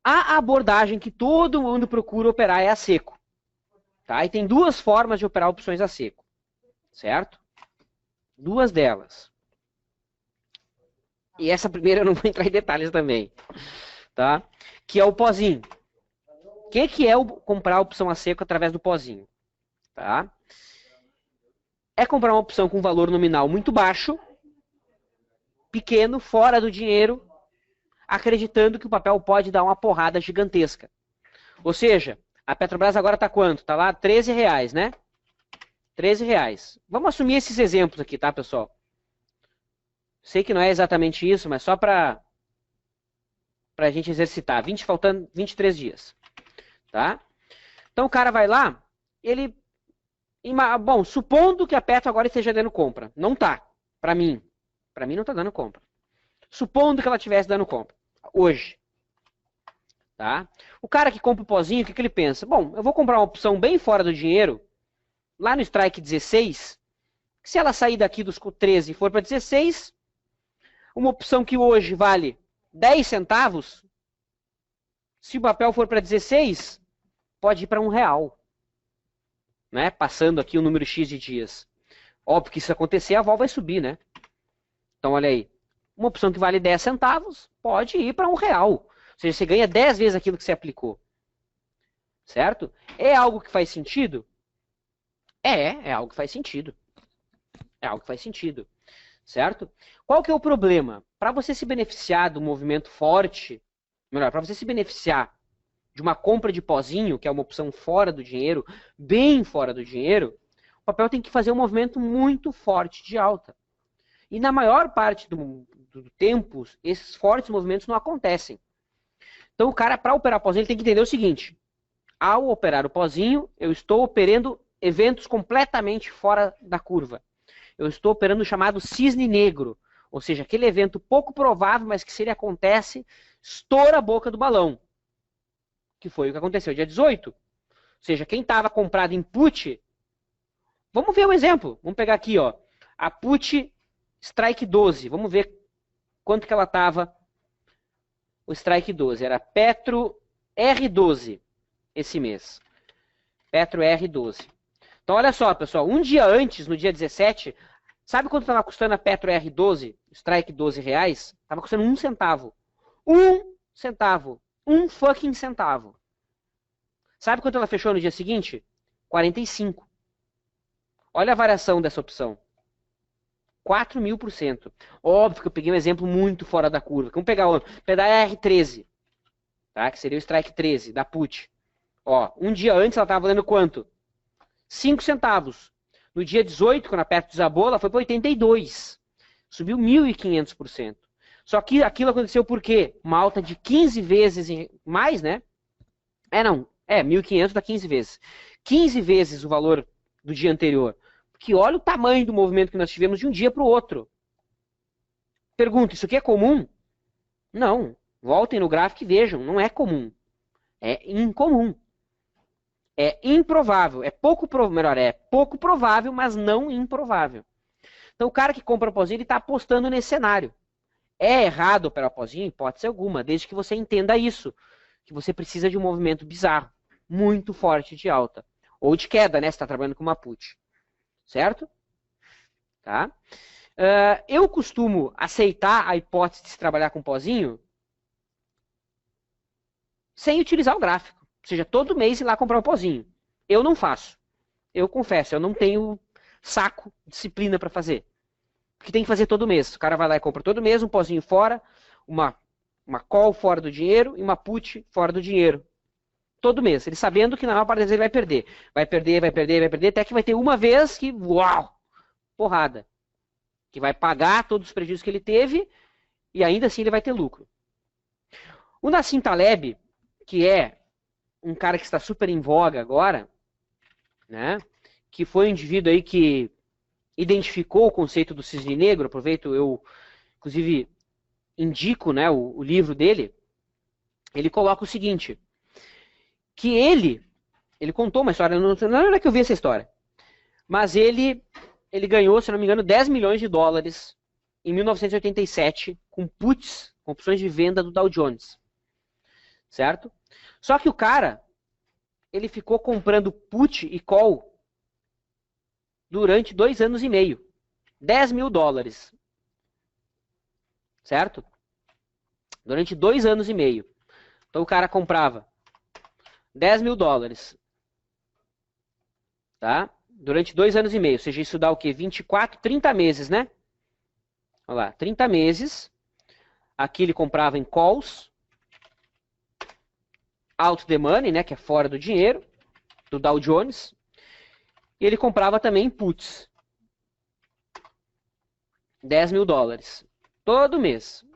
A abordagem que todo mundo procura operar é a seco. Tá? E tem 2 formas de operar opções a seco. Certo? 2 delas. E essa primeira eu não vou entrar em detalhes também. Tá? Que é o pozinho. O que é comprar a opção a seco através do pozinho? Tá? É comprar uma opção com valor nominal muito baixo, pequeno, fora do dinheiro, acreditando que o papel pode dar uma porrada gigantesca. Ou seja, a Petrobras agora está quanto? Está lá R$13, né? R$13. Vamos assumir esses exemplos aqui, tá, pessoal? Sei que não é exatamente isso, mas só para a gente exercitar. Faltando 23 dias. Tá? Então o cara vai lá, ele... Bom, supondo que a Petro agora esteja dando compra. Não tá. Para mim. Para mim não está dando compra. Supondo que ela estivesse dando compra. Hoje. Tá? O cara que compra o pozinho, o que ele pensa? Bom, eu vou comprar uma opção bem fora do dinheiro, lá no strike 16, se ela sair daqui dos 13 e for para 16, uma opção que hoje vale 10 centavos, se o papel for para 16, pode ir para R$1. Né? Passando aqui o número X de dias. Óbvio que se acontecer, a vol vai subir, né? Então, olha aí. Uma opção que vale 10 centavos pode ir para R$1. Ou seja, você ganha 10 vezes aquilo que você aplicou. Certo? É algo que faz sentido? É algo que faz sentido. É algo que faz sentido. Certo? Qual que é o problema? Para você se beneficiar do movimento forte, melhor, para você se beneficiar de uma compra de pozinho, que é uma opção fora do dinheiro, bem fora do dinheiro, o papel tem que fazer um movimento muito forte de alta. E na maior parte do tempo, esses fortes movimentos não acontecem. Então o cara, para operar pozinho, ele tem que entender o seguinte: ao operar o pozinho, eu estou operando eventos completamente fora da curva. Eu estou operando o chamado cisne negro, ou seja, aquele evento pouco provável, mas que se ele acontece, estoura a boca do balão. Que foi o que aconteceu dia 18. Ou seja, quem estava comprado em put, vamos ver um exemplo. Vamos pegar aqui, ó, a put strike 12. Vamos ver quanto que ela estava. O strike 12 era Petro R12 esse mês. Petro R12. Então, olha só, pessoal. Um dia antes, no dia 17, sabe quanto estava custando a Petro R12? Strike R$12? Estava custando 1 centavo. 1 centavo. 1 fucking centavo. Sabe quanto ela fechou no dia seguinte? 45. Olha a variação dessa opção. 4.000%. Óbvio que eu peguei um exemplo muito fora da curva. Vamos pegar a R13, tá? Que seria o strike 13 da put. Ó, um dia antes ela estava valendo quanto? 5 centavos. No dia 18, quando a perto desabou, ela foi para 82. Subiu 1.500%. Só que aquilo aconteceu por quê? Uma alta de 15 vezes mais, né? 1.500 dá 15 vezes. 15 vezes o valor do dia anterior. Porque olha o tamanho do movimento que nós tivemos de um dia para o outro. Pergunta, isso aqui é comum? Não. Voltem no gráfico e vejam, não é comum. É incomum. É improvável. É pouco provável, mas não improvável. Então o cara que compra pozinho, ele está apostando nesse cenário. É errado operar pozinho? Hipótese alguma, desde que você entenda isso. Que você precisa de um movimento bizarro, muito forte de alta. Ou de queda, né? Você está trabalhando com uma put. Certo? Tá? Eu costumo aceitar a hipótese de se trabalhar com pozinho sem utilizar o gráfico. Ou seja, todo mês ir lá comprar um pozinho. Eu não faço. Eu confesso, eu não tenho saco, disciplina para fazer. Porque tem que fazer todo mês. O cara vai lá e compra todo mês um pozinho fora, uma call fora do dinheiro e uma put fora do dinheiro. Todo mês. Ele sabendo que na maior parte das vezes ele vai perder. Vai perder, vai perder, vai perder, até que vai ter uma vez que, uau, porrada. Que vai pagar todos os prejuízos que ele teve e ainda assim ele vai ter lucro. O Nassim Taleb, que é um cara que está super em voga agora, né? Que foi um indivíduo aí que identificou o conceito do cisne negro. Aproveito, eu inclusive indico, né, o livro dele. Ele coloca o seguinte, que ele contou uma história, não é que eu vi essa história, mas ele ganhou, se não me engano, 10 milhões de dólares em 1987 com puts, com opções de venda do Dow Jones. Certo? Só que o cara, ele ficou comprando put e call durante 2 anos e meio. 10 mil dólares. Certo? Durante 2 anos e meio. Então o cara comprava 10 mil dólares. Tá? Durante 2 anos e meio. Ou seja, isso dá o quê? 24, 30 meses, né? Olha lá, 30 meses. Aqui ele comprava em calls. Out the money, né? Que é fora do dinheiro. Do Dow Jones. E ele comprava também em puts. 10 mil dólares. Todo mês.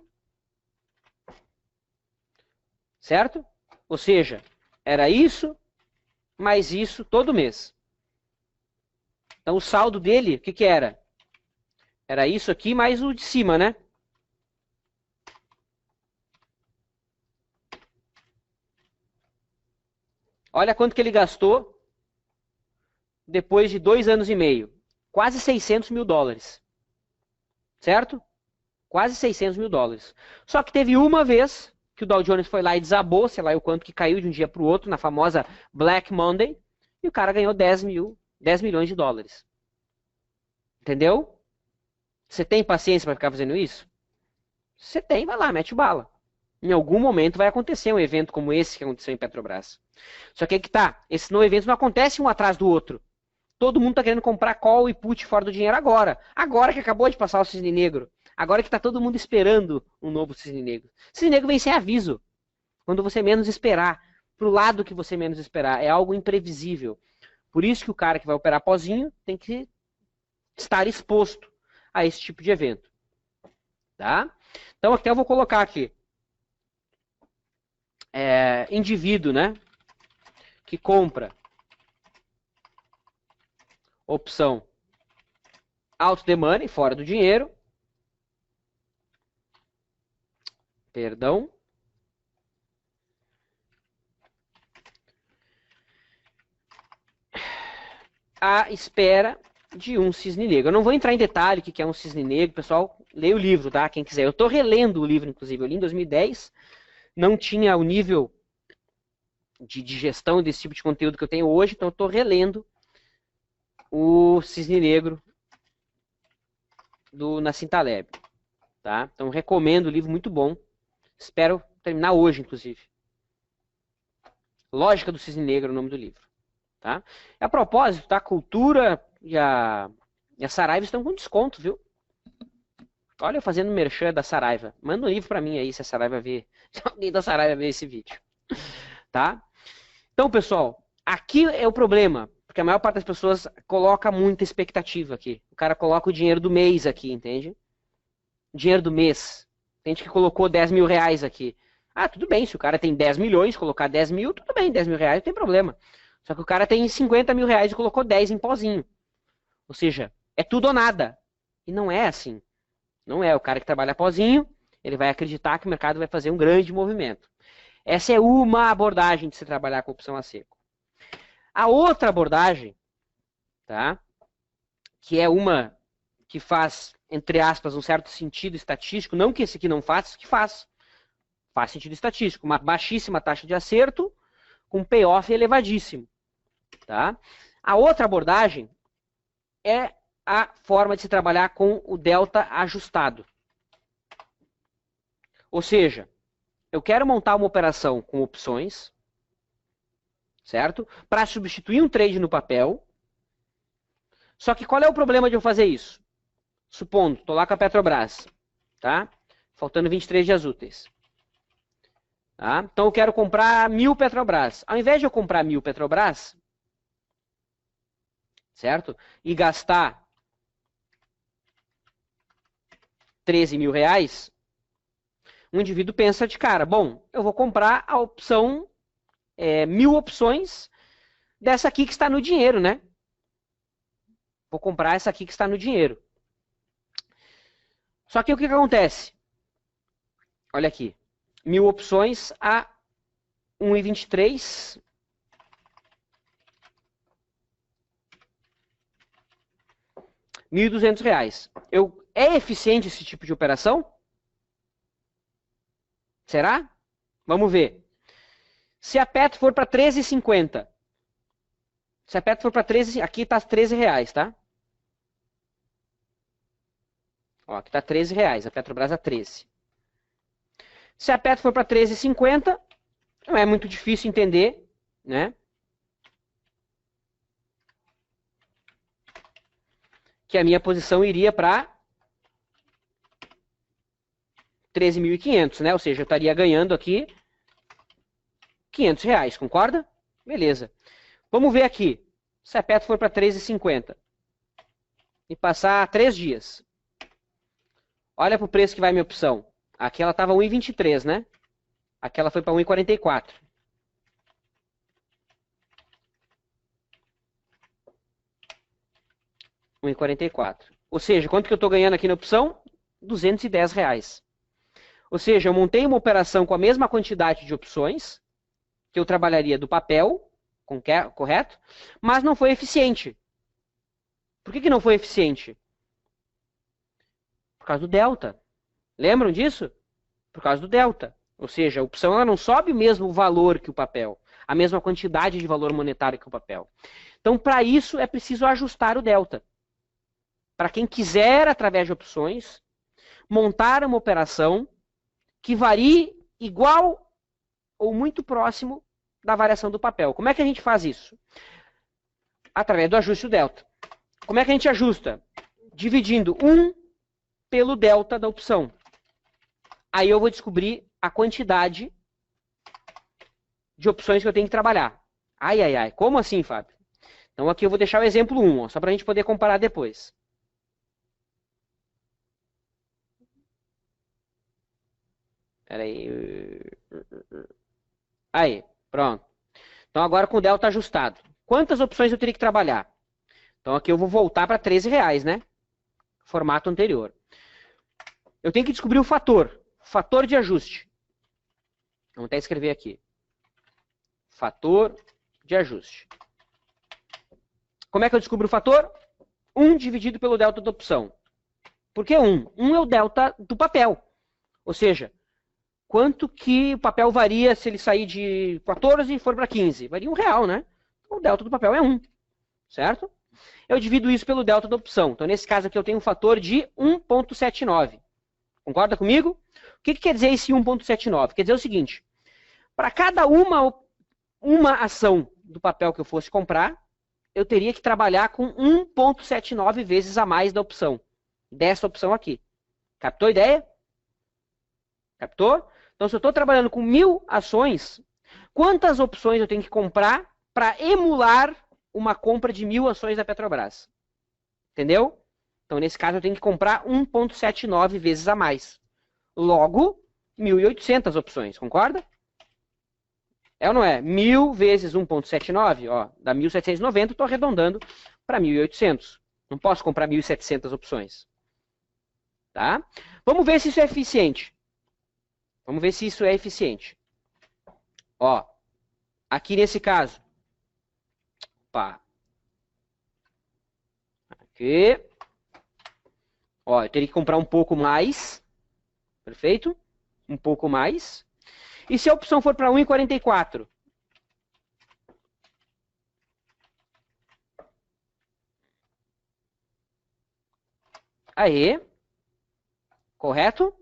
Certo? Ou seja, era isso, mais isso todo mês. Então o saldo dele, o que que era? Era isso aqui mais o de cima, né? Olha quanto que ele gastou depois de 2 anos e meio. Quase 600 mil dólares. Certo? Quase 600 mil dólares. Só que teve uma vez que o Dow Jones foi lá e desabou, sei lá o quanto que caiu de um dia para o outro, na famosa Black Monday, e o cara ganhou 10 milhões de dólares. Entendeu? Você tem paciência para ficar fazendo isso? Você tem, vai lá, mete bala. Em algum momento vai acontecer um evento como esse que aconteceu em Petrobras. Só que aí que tá, esses não eventos não acontecem um atrás do outro. Todo mundo está querendo comprar call e put fora do dinheiro agora. Agora que acabou de passar o cisne negro. Agora que está todo mundo esperando um novo cisne negro. Cisne negro vem sem aviso. Quando você menos esperar. Pro lado que você menos esperar. É algo imprevisível. Por isso que o cara que vai operar pozinho tem que estar exposto a esse tipo de evento. Tá? Então até eu vou colocar aqui. Indivíduo, né? Que compra opção out the money, fora do dinheiro. Perdão. À espera de um cisne negro. Eu não vou entrar em detalhe o que é um cisne negro, pessoal. Leia o livro, tá? Quem quiser. Eu estou relendo o livro, inclusive. Eu li em 2010. Não tinha o nível de gestão desse tipo de conteúdo que eu tenho hoje, então eu estou relendo o cisne negro do Nassim Taleb. Tá? Então recomendo o livro, muito bom. Espero terminar hoje, inclusive. Lógica do Cisne Negro é o nome do livro. Tá? A propósito, tá? A Cultura e a Saraiva estão com desconto, viu? Olha eu fazendo merchan da Saraiva. Manda um livro para mim aí se a Saraiva ver. Se alguém da Saraiva ver esse vídeo. Tá? Então, pessoal, aqui é o problema. Porque a maior parte das pessoas coloca muita expectativa aqui. O cara coloca o dinheiro do mês aqui, entende? Dinheiro do mês. Tem gente que colocou 10 mil reais aqui. Ah, tudo bem, se o cara tem 10 milhões, colocar 10 mil, tudo bem, 10 mil reais não tem problema. Só que o cara tem 50 mil reais e colocou 10 em pozinho. Ou seja, é tudo ou nada. E não é assim. Não é. O cara que trabalha pozinho, ele vai acreditar que o mercado vai fazer um grande movimento. Essa é uma abordagem de se trabalhar com opção a seco. A outra abordagem, tá? Que é uma que faz, entre aspas, um certo sentido estatístico, não que esse aqui não faça, que faz. Faz sentido estatístico. Uma baixíssima taxa de acerto com payoff elevadíssimo. Tá? A outra abordagem é a forma de se trabalhar com o delta ajustado. Ou seja, eu quero montar uma operação com opções, certo? Para substituir um trade no papel. Só que qual é o problema de eu fazer isso? Supondo, estou lá com a Petrobras, tá? Faltando 23 dias úteis. Tá? Então eu quero comprar 1000 Petrobras. Ao invés de eu comprar 1000 Petrobras, certo? E gastar 13 mil reais, um indivíduo pensa de cara, bom, eu vou comprar a opção, 1000 opções dessa aqui que está no dinheiro, né? Vou comprar essa aqui que está no dinheiro. Só que o que acontece? Olha aqui. 1000 opções a 1,23. R$ 1.200. É eficiente esse tipo de operação? Será? Vamos ver. Se a PET for para 13,50. Se a PET for para 13, aqui está R$13, tá? Ó, aqui está R$13, a Petrobras a 13. Se a PET for para 13,50, não é muito difícil entender, né? Que a minha posição iria para 13.500, né? Ou seja, eu estaria ganhando aqui R$500, concorda? Beleza. Vamos ver aqui. Se a PET for para 13,50 e passar 3 dias. Olha para o preço que vai minha opção. Aqui ela estava 1,23, né? Aqui ela foi para 1,44. Ou seja, quanto que eu estou ganhando aqui na opção? R$210. Ou seja, eu montei uma operação com a mesma quantidade de opções que eu trabalharia do papel, correto? Mas não foi eficiente. Por que não foi eficiente? Por causa do delta. Lembram disso? Por causa do delta. Ou seja, a opção ela não sobe o mesmo valor que o papel, a mesma quantidade de valor monetário que o papel. Então, para isso, é preciso ajustar o delta. Para quem quiser, através de opções, montar uma operação que varie igual ou muito próximo da variação do papel. Como é que a gente faz isso? Através do ajuste do delta. Como é que a gente ajusta? Dividindo 1 pelo delta da opção. Aí eu vou descobrir a quantidade de opções que eu tenho que trabalhar. Ai, ai, ai. Como assim, Fábio? Então aqui eu vou deixar o exemplo 1, ó, só para a gente poder comparar depois. Espera aí. Aí, pronto. Então agora com o delta ajustado. Quantas opções eu teria que trabalhar? Então aqui eu vou voltar para R$13, né? Formato anterior. Eu tenho que descobrir o fator de ajuste. Vamos até escrever aqui. Fator de ajuste. Como é que eu descubro o fator? 1 dividido pelo delta da opção. Por que 1? 1 é o delta do papel. Ou seja, quanto que o papel varia se ele sair de 14 e for para 15? Varia R$1, né? Então, o delta do papel é 1. Certo? Eu divido isso pelo delta da opção. Então, nesse caso aqui, eu tenho um fator de 1,79. Concorda comigo? O que quer dizer esse 1,79? Quer dizer o seguinte. Para cada uma ação do papel que eu fosse comprar, eu teria que trabalhar com 1,79 vezes a mais da opção. Dessa opção aqui. Captou a ideia? Captou? Então, se eu estou trabalhando com 1000 ações, quantas opções eu tenho que comprar para emular uma compra de 1000 ações da Petrobras? Entendeu? Então, nesse caso, eu tenho que comprar 1,79 vezes a mais. Logo, 1.800 opções, concorda? É ou não é? 1000 vezes 1,79, ó, dá 1.790, estou arredondando para 1.800. Não posso comprar 1.700 opções. Tá? Vamos ver se isso é eficiente. Vamos ver se isso é eficiente. Ó, aqui nesse caso. Opa. Aqui. Ó, eu teria que comprar um pouco mais. Perfeito? Um pouco mais. E se a opção for para 1,44? Aí. Correto?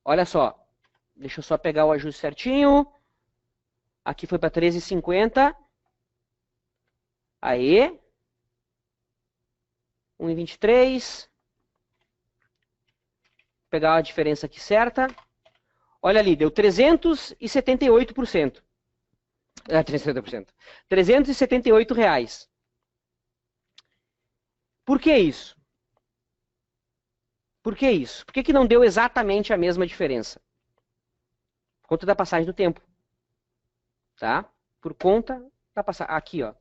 Olha só. Deixa eu só pegar o ajuste certinho. Aqui foi para 13,50. Aí. 1,23. Vou pegar a diferença aqui certa. Olha ali, deu 378%. 378%. 378 reais. Por que isso? Por que isso? Por que não deu exatamente a mesma diferença? Por conta da passagem do tempo. Tá? Por conta da passagem. Aqui, ó.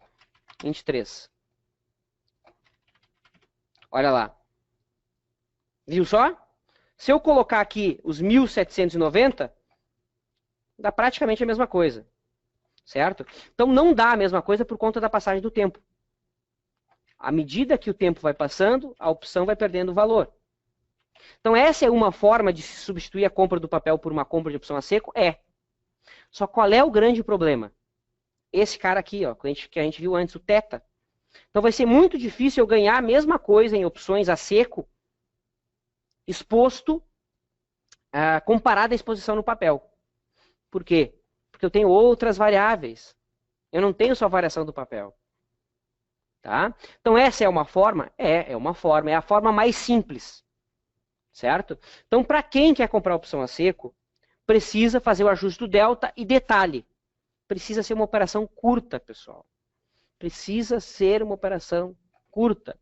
23. Olha lá. Viu só? Se eu colocar aqui os 1.790, dá praticamente a mesma coisa. Certo? Então não dá a mesma coisa por conta da passagem do tempo. À medida que o tempo vai passando, a opção vai perdendo valor. Então essa é uma forma de se substituir a compra do papel por uma compra de opção a seco? É. Só qual é o grande problema? Esse cara aqui, ó, que a gente viu antes, o teta. Então vai ser muito difícil eu ganhar a mesma coisa em opções a seco exposto, comparado à exposição no papel. Por quê? Porque eu tenho outras variáveis. Eu não tenho só variação do papel. Tá? Então essa é uma forma? É uma forma. É a forma mais simples. Certo? Então para quem quer comprar a opção a seco, precisa fazer o ajuste do delta e detalhe. Precisa ser uma operação curta, pessoal. Precisa ser uma operação curta.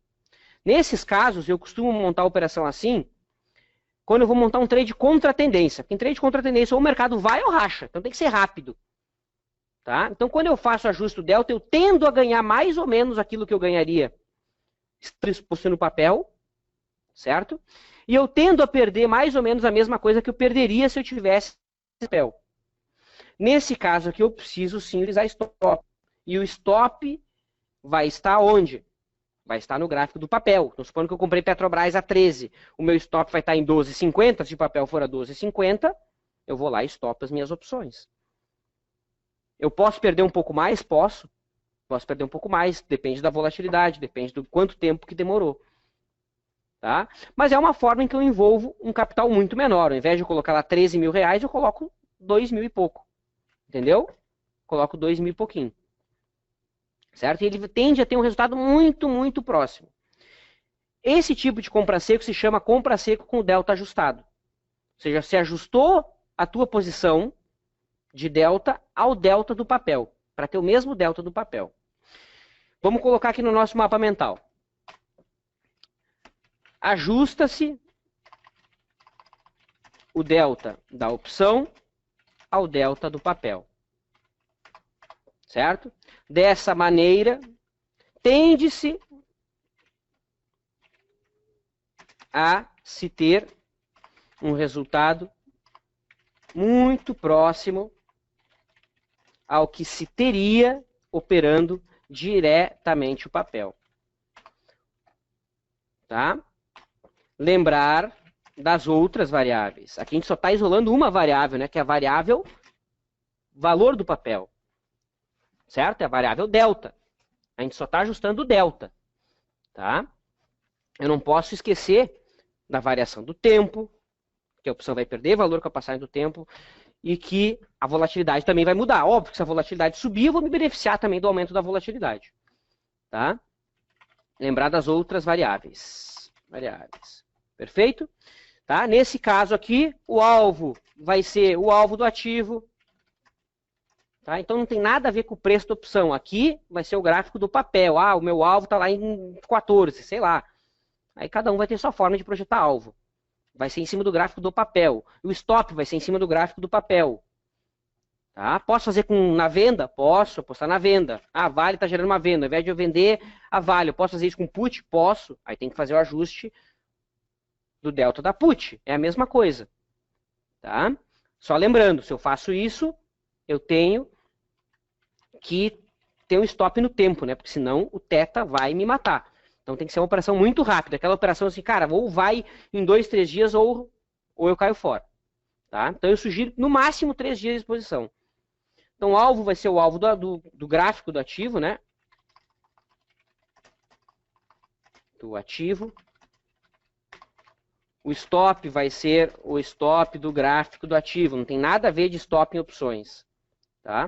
Nesses casos, eu costumo montar a operação assim, quando eu vou montar um trade contra a tendência. Porque em trade contra a tendência, ou o mercado vai ou racha. Então tem que ser rápido. Tá? Então quando eu faço ajuste do delta, eu tendo a ganhar mais ou menos aquilo que eu ganharia exposto no papel. Certo? E eu tendo a perder mais ou menos a mesma coisa que eu perderia se eu tivesse papel. Nesse caso aqui, eu preciso sim utilizar stop. E o stop vai estar onde? Vai estar no gráfico do papel. Estou supondo que eu comprei Petrobras a 13. O meu stop vai estar em 12,50. Se o papel for a 12,50, eu vou lá e stop as minhas opções. Eu posso perder um pouco mais? Posso. Posso perder um pouco mais. Depende da volatilidade, depende do quanto tempo que demorou. Tá? Mas é uma forma em que eu envolvo um capital muito menor. Ao invés de eu colocar lá 13 mil reais, eu coloco 2 mil e pouco. Entendeu? Coloco 2 mil e pouquinho. Certo? E ele tende a ter um resultado muito, muito próximo. Esse tipo de compra seco se chama compra seco com o delta ajustado. Ou seja, você ajustou a tua posição de delta ao delta do papel, para ter o mesmo delta do papel. Vamos colocar aqui no nosso mapa mental. Ajusta-se o delta da opção ao delta do papel. Certo? Dessa maneira, tende-se a se ter um resultado muito próximo ao que se teria operando diretamente o papel. Tá? Lembrar das outras variáveis. Aqui a gente só está isolando uma variável, né, que é a variável valor do papel. Certo? É a variável delta. A gente só está ajustando o delta. Tá? Eu não posso esquecer da variação do tempo, que a opção vai perder valor com a passagem do tempo, e que a volatilidade também vai mudar. Óbvio que se a volatilidade subir, eu vou me beneficiar também do aumento da volatilidade. Tá? Lembrar das outras variáveis. variáveis. Perfeito? Tá? Nesse caso aqui, o alvo vai ser o alvo do ativo. Tá? Então não tem nada a ver com o preço da opção. Aqui vai ser o gráfico do papel. Ah, o meu alvo está lá em 14, sei lá. Aí cada um vai ter sua forma de projetar alvo. Vai ser em cima do gráfico do papel. O stop vai ser em cima do gráfico do papel. Tá? Posso fazer na venda? Posso, postar na venda. Ah, a Vale está gerando uma venda. Ao invés de eu vender a Vale, eu posso fazer isso com put? Posso. Aí tem que fazer o ajuste do delta da put. É a mesma coisa. Tá? Só lembrando, se eu faço isso, eu tenho que ter um stop no tempo, né? Porque senão o θ vai me matar. Então tem que ser uma operação muito rápida. Aquela operação assim, cara, ou vai em 2, 3 dias ou eu caio fora. Tá? Então eu sugiro no máximo 3 dias de exposição. Então o alvo vai ser o alvo do gráfico do ativo, né? Do ativo. O stop vai ser o stop do gráfico do ativo. Não tem nada a ver de stop em opções. Tá?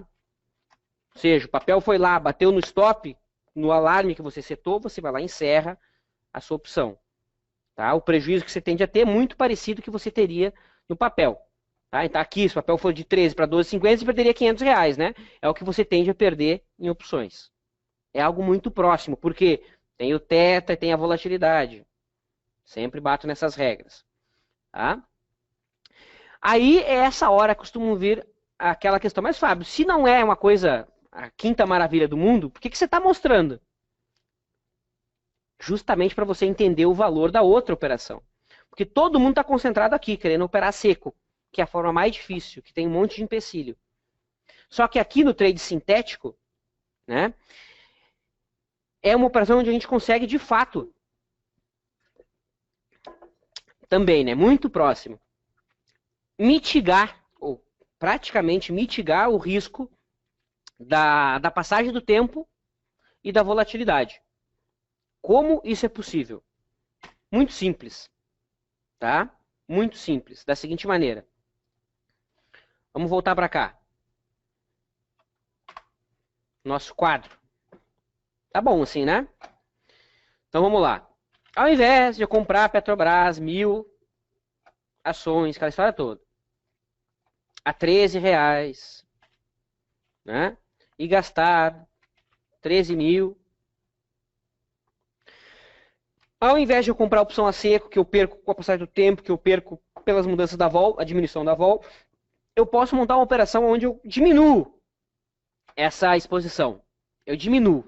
Ou seja, o papel foi lá, bateu no stop, no alarme que você setou, você vai lá e encerra a sua opção. Tá? O prejuízo que você tende a ter é muito parecido com o que você teria no papel. Tá? Então aqui, se o papel for de 13 para 12,50, você perderia R$ 500, né? É o que você tende a perder em opções. É algo muito próximo, porque tem o θ e tem a volatilidade. Sempre bato nessas regras. Tá? Aí é essa hora que costumam vir aquela questão. Mas, Fábio, se não é uma coisa, a quinta maravilha do mundo, por que você está mostrando? Justamente para você entender o valor da outra operação. Porque todo mundo está concentrado aqui, querendo operar seco, que é a forma mais difícil, que tem um monte de empecilho. Só que aqui no trade sintético, né, é uma operação onde a gente consegue, de fato, também, né, muito próximo, mitigar, ou praticamente mitigar o risco da passagem do tempo e da volatilidade. Como isso é possível? Muito simples, tá? Muito simples, da seguinte maneira. Vamos voltar para cá. Nosso quadro. Tá bom assim, né? Então vamos lá. Ao invés de eu comprar a Petrobras 1.000 ações, aquela história toda, a R$ 13, né? E gastar 13 mil. Ao invés de eu comprar a opção a seco, que eu perco com a passagem do tempo, que eu perco pelas mudanças da vol, a diminuição da vol, eu posso montar uma operação onde eu diminuo essa exposição. Eu diminuo.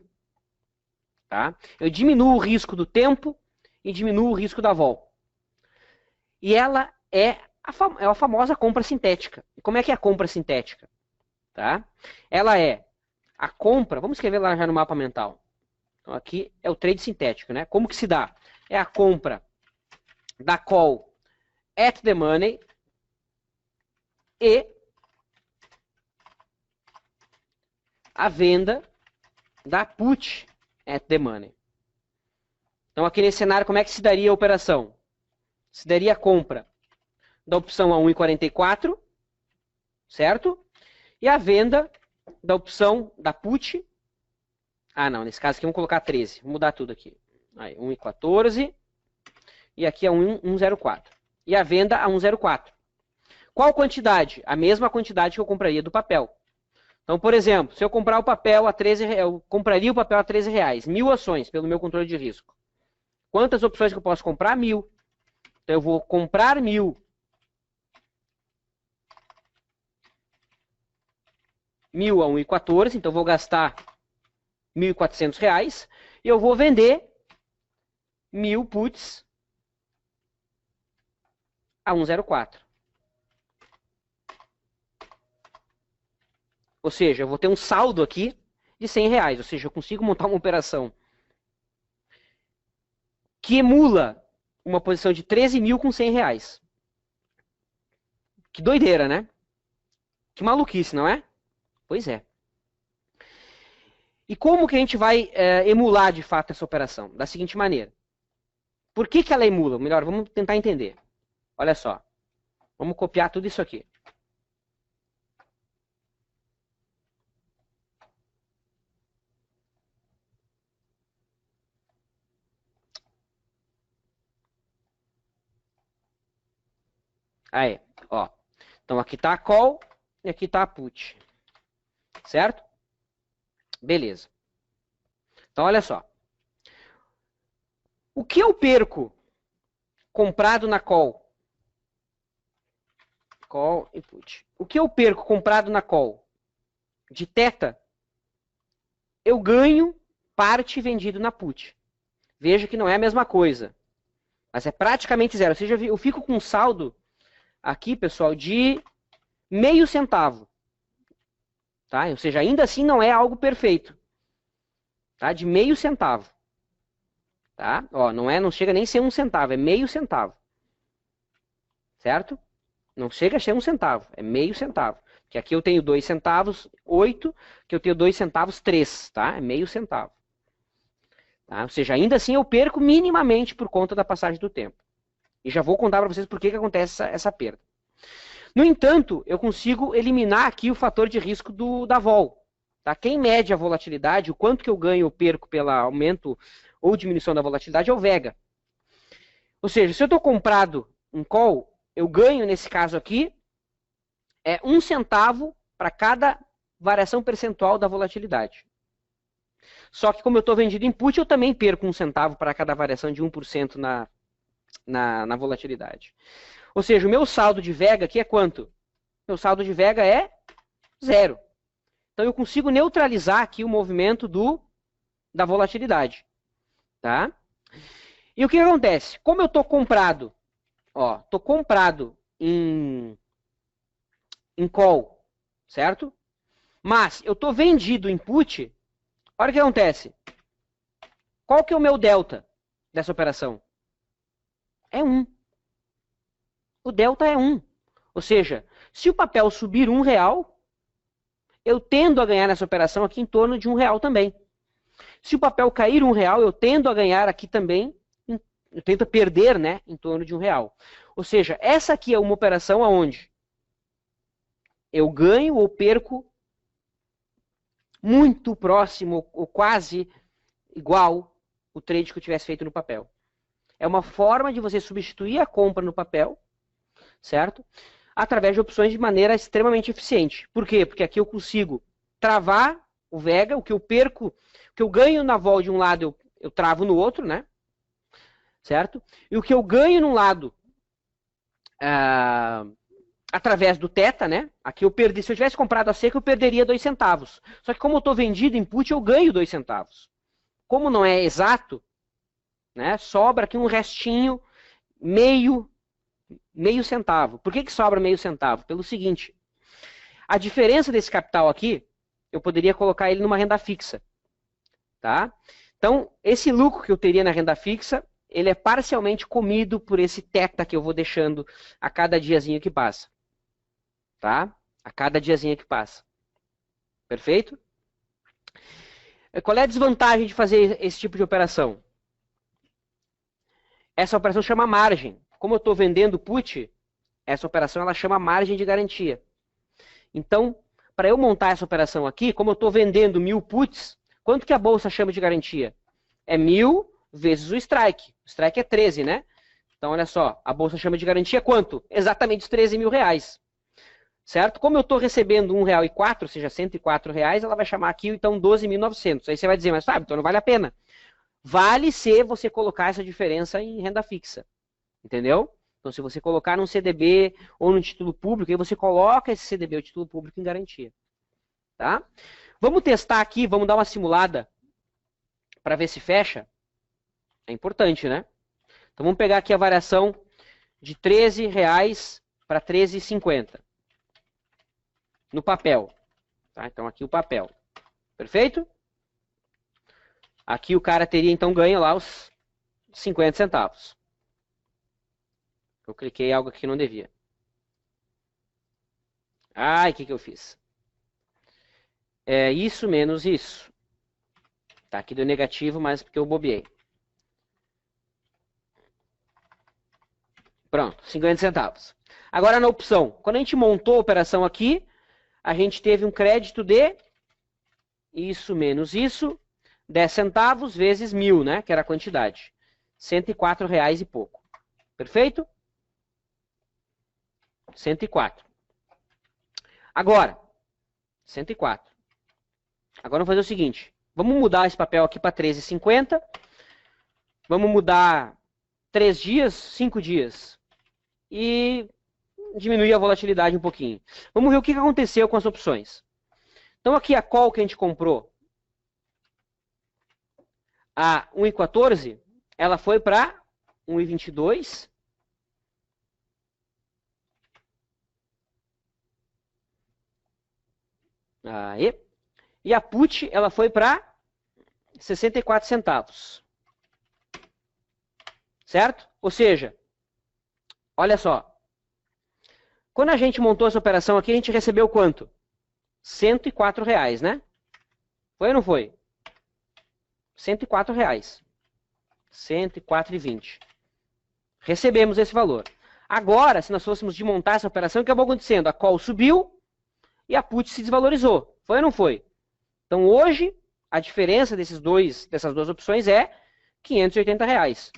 Tá? Eu diminuo o risco do tempo e diminuo o risco da vol. E ela é a famosa compra sintética. E como é que é a compra sintética? Tá? Ela é a compra, vamos escrever lá já no mapa mental. Então aqui é o trade sintético, né? Como que se dá? É a compra da call at the money e a venda da put at the money. Então aqui nesse cenário, como é que se daria a operação? Se daria a compra da opção a 1,44, certo? E a venda da opção da put. Ah, não, nesse caso aqui vamos colocar 13. Vou mudar tudo aqui. Aí, 1,14 e aqui é 1,04. E a venda a 1,04. Qual quantidade? A mesma quantidade que eu compraria do papel. Então, por exemplo, se eu comprar o papel a 13, eu compraria o papel a R$ 13, 1.000 ações pelo meu controle de risco. Quantas opções que eu posso comprar? 1.000. Então eu vou comprar 1.000. 1.000 a 1,14, então eu vou gastar R$ 1.400 e eu vou vender 1.000 puts a 1,04. Ou seja, eu vou ter um saldo aqui de R$ 100. Ou seja, eu consigo montar uma operação que emula uma posição de 13 mil com R$ 100. Que doideira, né? Que maluquice, não é? Pois é. E como que a gente vai emular de fato essa operação? Da seguinte maneira. Por que ela emula? Melhor, vamos tentar entender. Olha só. Vamos copiar tudo isso aqui. Aí, ó. Então aqui está a call e aqui está a put. Certo? Beleza. Então olha só. O que eu perco comprado na call? Call e put. O que eu perco comprado na call? De teta, eu ganho parte vendido na put. Veja que não é a mesma coisa. Mas é praticamente zero. Ou seja, eu fico com um saldo aqui, pessoal, de meio centavo. Tá? Ou seja, ainda assim não é algo perfeito. Tá? De meio centavo. Tá? Ó, não chega nem a ser um centavo, é meio centavo. Certo? Não chega a ser um centavo, é meio centavo. Que aqui eu tenho 2 centavos, 8, que eu tenho 2 centavos, 3, tá? É meio centavo. Tá? Ou seja, ainda assim eu perco minimamente por conta da passagem do tempo. E já vou contar para vocês por que acontece essa perda. No entanto, eu consigo eliminar aqui o fator de risco da vol. Tá? Quem mede a volatilidade, o quanto que eu ganho ou perco pelo aumento ou diminuição da volatilidade é o Vega. Ou seja, se eu estou comprado em call, eu ganho, nesse caso aqui, 1 centavo para cada variação percentual da volatilidade. Só que como eu estou vendido em put, eu também perco 1 centavo para cada variação de 1% na volatilidade. Ou seja, o meu saldo de Vega aqui é quanto? Meu saldo de Vega é 0. Então eu consigo neutralizar aqui o movimento da volatilidade. Tá? E o que acontece? Como eu estou comprado, estou comprado em call, certo? Mas eu estou vendido em put, olha o que acontece. Qual que é o meu delta dessa operação? É 1. O delta é 1. Ou seja, se o papel subir R$1, eu tendo a ganhar nessa operação aqui em torno de R$1 também. Se o papel cair R$1, eu tendo a ganhar aqui também, eu tento perder, né, em torno de R$1. Ou seja, essa aqui é uma operação onde eu ganho ou perco muito próximo ou quase igual o trade que eu tivesse feito no papel. É uma forma de você substituir a compra no papel, certo? Através de opções de maneira extremamente eficiente. Por quê? Porque aqui eu consigo travar o Vega, o que eu perco, o que eu ganho na vol de um lado, eu travo no outro, né? Certo? E o que eu ganho num lado, através do teta, né? Aqui eu perdi, se eu tivesse comprado a seca, eu perderia 2 centavos. Só que como eu estou vendido em put, eu ganho 2 centavos. Como não é exato, né? Sobra aqui um restinho, meio centavo. Por que sobra meio centavo? Pelo seguinte, a diferença desse capital aqui, eu poderia colocar ele numa renda fixa. Tá? Então, esse lucro que eu teria na renda fixa, ele é parcialmente comido por esse teta que eu vou deixando a cada diazinho que passa. Tá? A cada diazinho que passa. Perfeito? Qual é a desvantagem de fazer esse tipo de operação? Essa operação chama margem. Como eu estou vendendo put, essa operação ela chama margem de garantia. Então, para eu montar essa operação aqui, como eu estou vendendo 1000 puts, quanto que a bolsa chama de garantia? É 1000 vezes o strike. O strike é 13, né? Então, olha só, a bolsa chama de garantia quanto? Exatamente os 13 mil reais. Certo? Como eu estou recebendo R$1,04, ou seja, R$104, ela vai chamar aqui, então, 12.900. Aí você vai dizer, mas sabe, então não vale a pena. Vale se você colocar essa diferença em renda fixa. Entendeu? Então, se você colocar num CDB ou num título público, aí você coloca esse CDB ou título público em garantia. Tá? Vamos testar aqui, vamos dar uma simulada para ver se fecha. É importante, né? Então, vamos pegar aqui a variação de R$13 para R$13,50 no papel. Tá? Então, aqui o papel. Perfeito? Aqui o cara teria, então, ganho lá os 50 centavos. Eu cliquei algo aqui que não devia. Ai, o que eu fiz? É isso menos isso. Tá, aqui deu negativo, mas porque eu bobeei. Pronto, 50 centavos. Agora na opção, quando a gente montou a operação aqui, a gente teve um crédito de isso menos isso, 10 centavos vezes 1000, né? Que era a quantidade. R$104 e pouco. Perfeito? 104. Agora, 104. Agora vamos fazer o seguinte. Vamos mudar esse papel aqui para 13,50. Vamos mudar 3 dias, 5 dias. E diminuir a volatilidade um pouquinho. Vamos ver o que aconteceu com as opções. Então aqui a call que a gente comprou a 1,14, ela foi para 1,22. Aí. E a put, ela foi para 64 centavos. Certo? Ou seja, olha só. Quando a gente montou essa operação aqui, a gente recebeu quanto? R$104, né? Foi ou não foi? R$104. 104,20. Recebemos esse valor. Agora, se nós fôssemos desmontar essa operação, o que acabou acontecendo? A call subiu e a put se desvalorizou. Foi ou não foi? Então, hoje, a diferença dessas duas opções é R$580.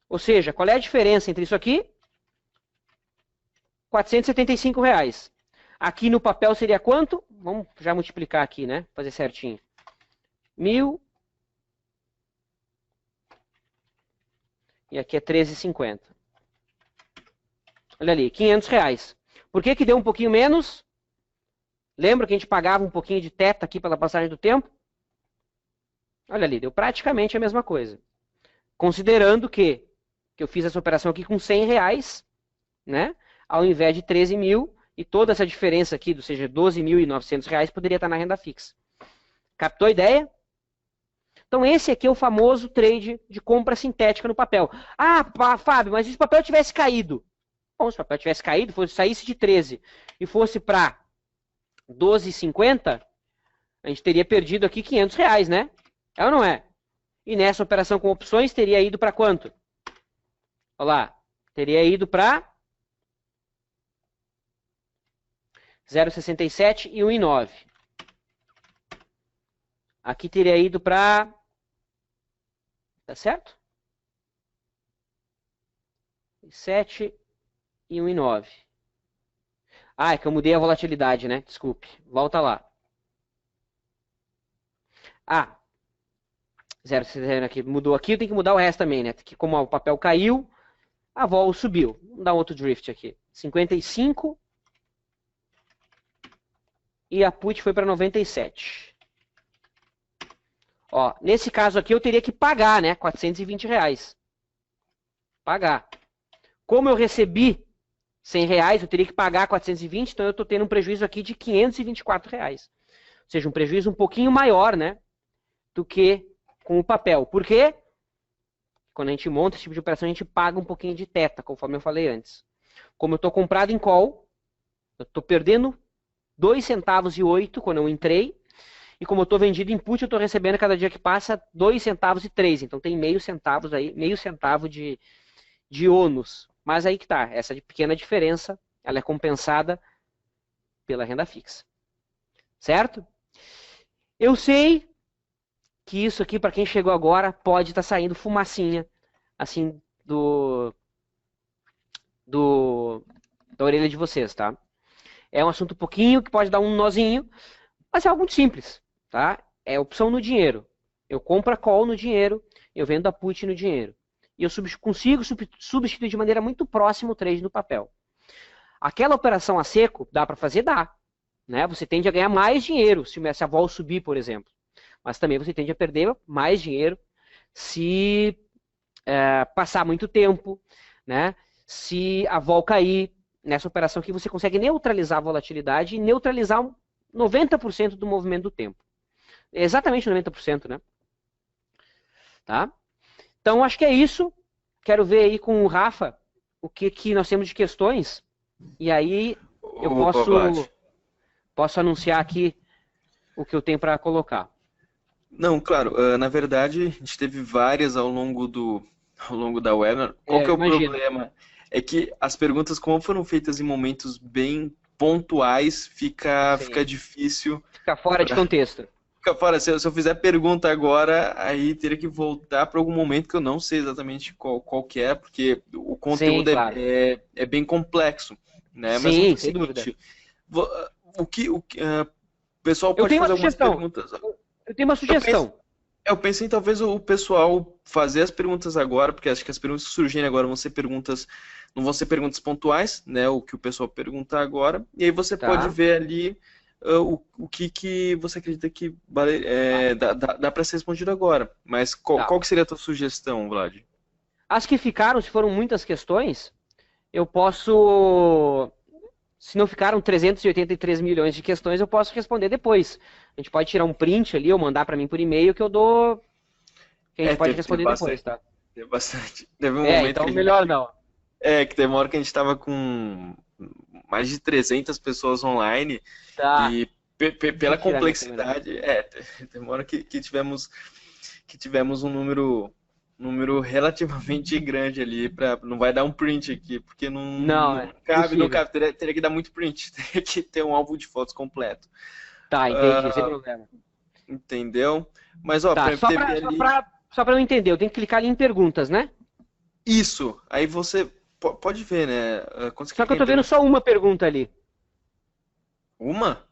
Ou seja, qual é a diferença entre isso aqui? R$475. Aqui no papel seria quanto? Vamos já multiplicar aqui, né? Fazer certinho. 1.000. E aqui é 13,50. Olha ali, R$500. Por que que deu um pouquinho menos? Lembra que a gente pagava um pouquinho de teta aqui pela passagem do tempo? Olha ali, deu praticamente a mesma coisa. Considerando que eu fiz essa operação aqui com R$100, né? Ao invés de 13 mil, e toda essa diferença aqui, ou seja, R$12.900, poderia estar na renda fixa. Captou a ideia? Então esse aqui é o famoso trade de compra sintética no papel. Ah, Fábio, mas e se o papel tivesse caído? Bom, se o papel tivesse caído, saísse de 13 e fosse para 12,50, a gente teria perdido aqui R$500, né? É ou não é? E nessa operação com opções teria ido para quanto? Olha lá, teria ido para 0,67 e 1,9. Aqui teria ido para... Tá certo? 7 e 1,9. Ah, é que eu mudei a volatilidade, né? Desculpe. Volta lá. Ah, 0,60 aqui. Mudou aqui, eu tenho que mudar o resto também, né? Que como o papel caiu, a vol subiu. Vamos dar outro drift aqui. 55 e a put foi para 97. Ó, nesse caso aqui eu teria que pagar, né? R$420. Pagar. Como eu recebi R$100, eu teria que pagar 420, então eu estou tendo um prejuízo aqui de R$524. Ou seja, um prejuízo um pouquinho maior, né? Do que com o papel. Por quê? Quando a gente monta esse tipo de operação, a gente paga um pouquinho de teta, conforme eu falei antes. Como eu estou comprado em call, eu estou perdendo R$2,08 centavos quando eu entrei. E como eu estou vendido em put, eu estou recebendo cada dia que passa R$2,03 centavos. Então tem meio centavo aí, meio centavo de ônus. Mas aí que tá, essa pequena diferença, ela é compensada pela renda fixa. Certo? Eu sei que isso aqui, para quem chegou agora, pode estar saindo fumacinha, assim, da orelha de vocês, tá? É um assunto um pouquinho que pode dar um nozinho, mas é algo muito simples, tá? É opção no dinheiro. Eu compro a call no dinheiro, eu vendo a put no dinheiro. E eu consigo substituir de maneira muito próxima o trade no papel. Aquela operação a seco, dá para fazer? Dá. Né? Você tende a ganhar mais dinheiro se a vol subir, por exemplo. Mas também você tende a perder mais dinheiro se passar muito tempo, né? Se a vol cair. Nessa operação aqui você consegue neutralizar a volatilidade e neutralizar 90% do movimento do tempo. Exatamente 90%, né? Tá? Então, acho que é isso. Quero ver aí com o Rafa o que nós temos de questões. E aí eu posso anunciar aqui o que eu tenho para colocar. Não, claro. Na verdade, a gente teve várias ao longo da webinar. Qual que é o problema? É que as perguntas, como foram feitas em momentos bem pontuais, fica difícil... Fica fora de contexto. Fora, se eu fizer pergunta agora, aí teria que voltar para algum momento que eu não sei exatamente qual que é, porque o conteúdo Sim, claro. é bem complexo, né? Mas vamos Sim, fazer o sem dúvida. seguinte, o pessoal Eu pode tenho uma fazer algumas sugestão. perguntas. Eu tenho uma sugestão. Eu pensei em talvez o pessoal fazer as perguntas agora, porque acho que as perguntas que surgirem agora vão ser perguntas, não vão ser perguntas pontuais, né? O que o pessoal perguntar agora, e aí você pode Tá? ver ali o que você acredita que dá para ser respondido agora. Mas Tá. qual que seria a tua sugestão, Vlad? As que ficaram, se foram muitas questões, eu posso. Se não ficaram 383 milhões de questões, eu posso responder depois. A gente pode tirar um print ali ou mandar para mim por e-mail que eu dou. Que a gente pode Teve responder depois, bastante. tá? Teve bastante. Teve um momento que Então a melhor gente. não. Que teve uma hora que a gente estava com mais de 300 pessoas online Tá. e Deixa pela eu tirar minha câmera. complexidade, teve uma hora que tivemos um número relativamente grande ali, não vai dar um print aqui, porque Não, não é cabe, não impossível. cabe, teria que dar muito print, teria que ter um álbum de fotos completo. Tá, entendi, sem problema. Entendeu? Mas ó, Tá, teve ali só pra eu entender, eu tenho que clicar ali em perguntas, né? isso, aí você pode ver, né? Quando você Só que clica eu em tô vendo pergunta, só uma pergunta ali. uma?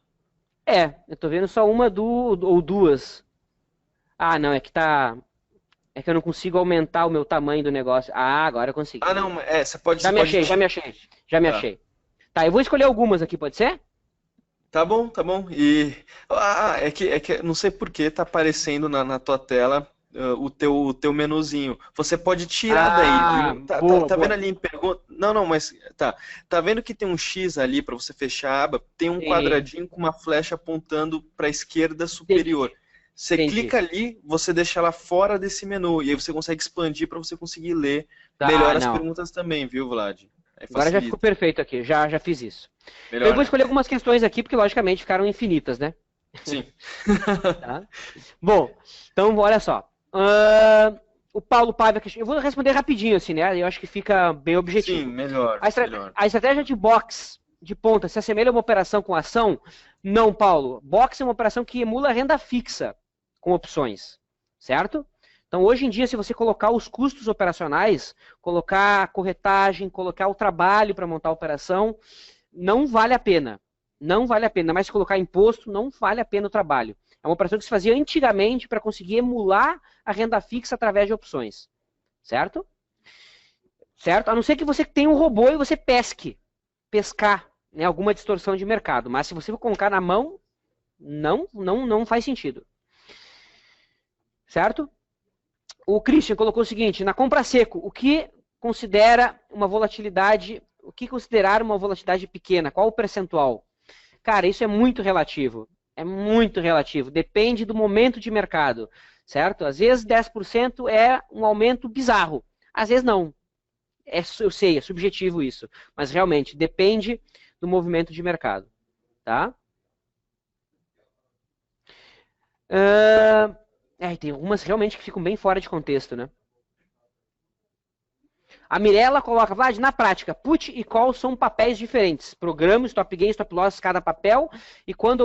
Eu tô vendo só uma ou duas. Ah, não, é que tá. É que eu não consigo aumentar o meu tamanho do negócio. Ah, agora eu consegui. Ah, não, Já você me pode achei, já me tirar. achei. Já me Tá. achei. Tá, eu vou escolher algumas aqui, pode ser? Tá bom, tá bom. É que não sei por que tá aparecendo na tua tela o teu menuzinho. Você pode tirar daí, Ah, viu? boa, Tá vendo boa. ali em pergunta? Não, não, mas tá. Tá vendo que tem um X ali para você fechar a aba? Tem um Sim, quadradinho com uma flecha apontando para a esquerda superior. entendi, Você entendi. clica ali, você deixa ela fora desse menu e aí você consegue expandir para você conseguir ler Tá, melhor as não. perguntas também, viu, Vlad? Aí Agora já ficou facilita. perfeito aqui, já fiz isso. Então eu Melhor, vou né? escolher algumas questões aqui, porque logicamente ficaram infinitas, né? Sim. Tá? Bom, então olha só. O Paulo Paiva, eu vou responder rapidinho, assim, né? Eu acho que fica bem Sim, objetivo. melhor, melhor. A estratégia de box de ponta se assemelha a uma operação com ação? Não, Paulo. Box é uma operação que emula renda fixa com opções, certo? Então, hoje em dia, se você colocar os custos operacionais, colocar a corretagem, colocar o trabalho para montar a operação, não vale a pena. Não vale a pena. Mas se colocar imposto, não vale a pena o trabalho. É uma operação que se fazia antigamente para conseguir emular a renda fixa através de opções, certo? Certo? A não ser que você tenha um robô e você pescar, né, alguma distorção de mercado. Mas se você for colocar na mão, não faz sentido. Certo? O Christian colocou o seguinte: na compra seco, o que considera uma volatilidade, o que considerar uma volatilidade pequena? Qual o percentual? Cara, isso é muito relativo. É muito relativo. Depende do momento de mercado, certo? Às vezes 10% é um aumento bizarro. Às vezes não. Eu sei, é subjetivo isso. Mas realmente depende do movimento de mercado. Tá? Tem algumas realmente que ficam bem fora de contexto, né? A Mirella coloca, Vlad, na prática, put e call são papéis diferentes. Programa, stop gain, stop loss, cada papel. E quando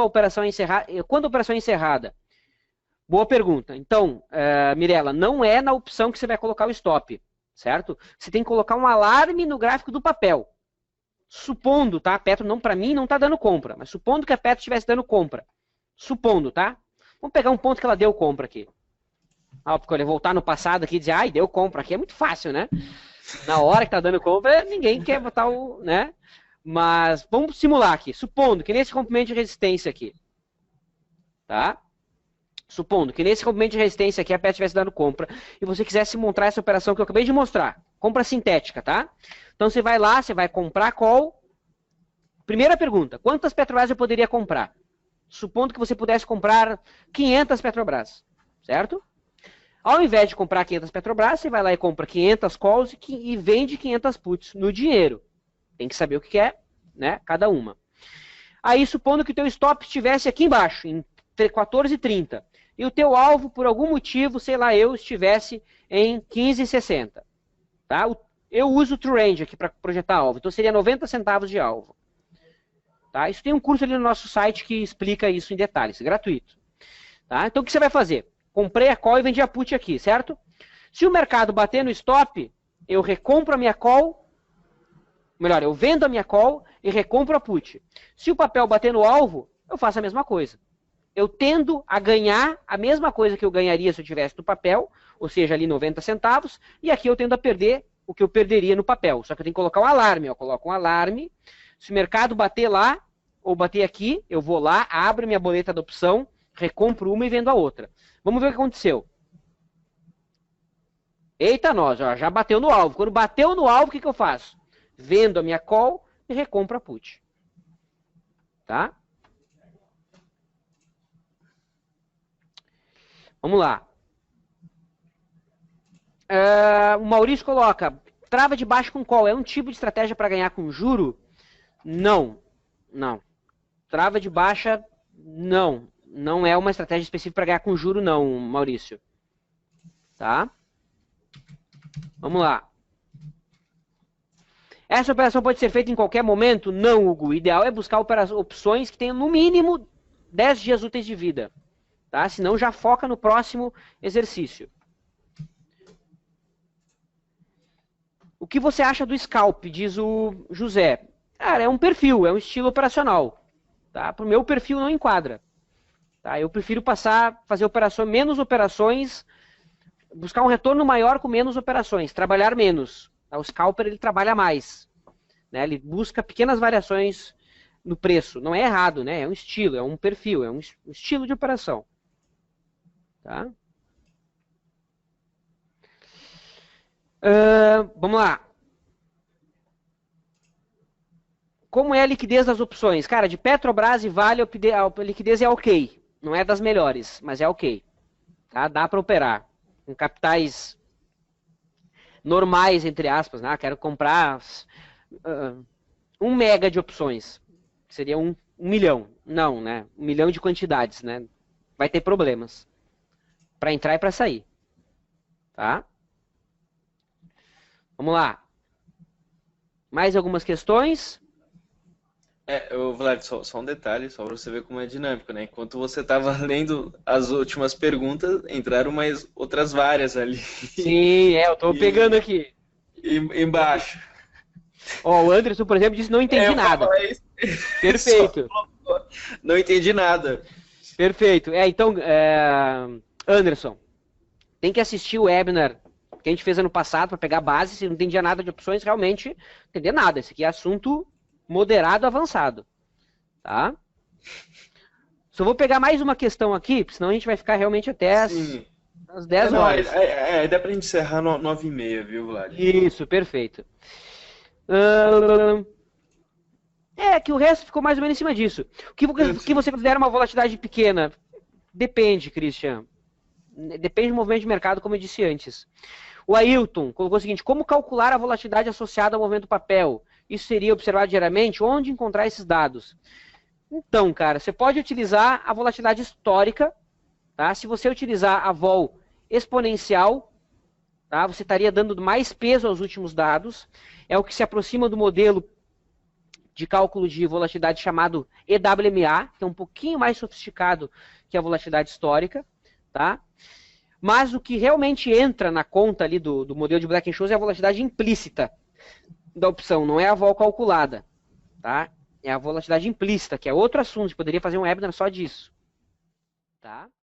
a operação é encerrada? Boa pergunta. Então, Mirella, não é na opção que você vai colocar o stop, certo? Você tem que colocar um alarme no gráfico do papel. Supondo, tá? A Petro, não, para mim, não está dando compra. Mas supondo que a Petro estivesse dando compra. Supondo, tá? Vamos pegar um ponto que ela deu compra aqui. Porque eu voltar no passado aqui e dizer, ai, deu compra. Aqui é muito fácil, né? Na hora que tá dando compra, ninguém quer botar o, né? Mas vamos simular aqui. Supondo que nesse comprimento de resistência aqui, tá? Supondo que nesse comprimento de resistência aqui a Petro estivesse dando compra e você quisesse montar essa operação que eu acabei de mostrar, compra sintética, tá? Então você vai lá, você vai comprar call. Primeira pergunta, quantas Petrobras eu poderia comprar? Supondo que você pudesse comprar 500 Petrobras, certo? Ao invés de comprar 500 Petrobras, você vai lá e compra 500 calls e vende 500 puts no dinheiro. Tem que saber o que é, né? Cada uma. Aí, supondo que o teu stop estivesse aqui embaixo, em 14,30, e o teu alvo, por algum motivo, sei lá, estivesse em 15,60. Tá? Eu uso o True Range aqui para projetar alvo, então seria 90 centavos de alvo. Tá? Isso tem um curso ali no nosso site que explica isso em detalhes, gratuito. Tá? Então o que você vai fazer? Comprei a call e vendi a put aqui, certo? Se o mercado bater no stop, eu recompro a minha call, melhor, eu vendo a minha call e recompro a put. Se o papel bater no alvo, eu faço a mesma coisa. Eu tendo a ganhar a mesma coisa que eu ganharia se eu tivesse no papel, ou seja, ali 90 centavos, e aqui eu tendo a perder o que eu perderia no papel. Só que eu tenho que colocar um alarme. Eu coloco um alarme. Se o mercado bater lá, ou bater aqui, eu vou lá, abro minha boleta da opção, recompro uma e vendo a outra. Vamos ver o que aconteceu. Eita nós, ó, já bateu no alvo. Quando bateu no alvo, o que, que eu faço? Vendo a minha call e recompro a put. Tá? Vamos lá. O Maurício coloca, trava de baixo com call é um tipo de estratégia para ganhar com juro? Não. Não. Trava de baixa, não. Não é uma estratégia específica para ganhar com juro, não, Maurício. Tá? Vamos lá. Essa operação pode ser feita em qualquer momento? Não, Hugo. O ideal é buscar opções que tenham no mínimo 10 dias úteis de vida. Tá? Senão já foca no próximo exercício. O que você acha do scalp? Diz o José. Cara, é um perfil, é um estilo operacional. Tá? Para o meu perfil não enquadra. Tá? Eu prefiro fazer menos operações, buscar um retorno maior com menos operações, trabalhar menos. Tá? O scalper ele trabalha mais. Né? Ele busca pequenas variações no preço. Não é errado, né? É um estilo, é um perfil, é um estilo de operação. Tá? Vamos lá. Como é a liquidez das opções? Cara, de Petrobras e Vale, a liquidez é ok. Não é das melhores, mas é ok. Tá? Dá para operar. Com capitais normais, entre aspas. Né? Quero comprar 1 mega de opções. Seria 1 milhão. Não, né? 1 milhão de quantidades. Né? Vai ter problemas. Para entrar e para sair. Tá? Vamos lá. Mais algumas questões? Vlad, só um detalhe, só para você ver como é dinâmico, né? Enquanto você estava lendo as últimas perguntas, entraram mais outras várias ali. Sim, eu estou pegando aqui. Embaixo. Ó, o Anderson, por exemplo, disse não entendi nada. Perfeito. Não entendi nada. Perfeito. Então, Anderson, tem que assistir o webinar que a gente fez ano passado para pegar base. Se não entendia nada de opções, realmente não entender nada. Esse aqui é assunto moderado avançado. Tá? Só vou pegar mais uma questão aqui, senão a gente vai ficar realmente até as 10 horas. Dá pra gente encerrar 9h30, viu, Vlad? Isso, perfeito. Que o resto ficou mais ou menos em cima disso. O que você considera uma volatilidade pequena? Depende, Christian. Depende do movimento de mercado, como eu disse antes. O Ailton colocou o seguinte, como calcular a volatilidade associada ao movimento do papel? Isso seria observado diariamente? Onde encontrar esses dados? Então, cara, você pode utilizar a volatilidade histórica. Tá? Se você utilizar a vol exponencial, tá? Você estaria dando mais peso aos últimos dados. É o que se aproxima do modelo de cálculo de volatilidade chamado EWMA, que é um pouquinho mais sofisticado que a volatilidade histórica. Tá? Mas o que realmente entra na conta ali do modelo de Black-Scholes é a volatilidade implícita da opção, não é a vol calculada. Tá? É a volatilidade implícita, que é outro assunto, a gente poderia fazer um webinar só disso. Tá?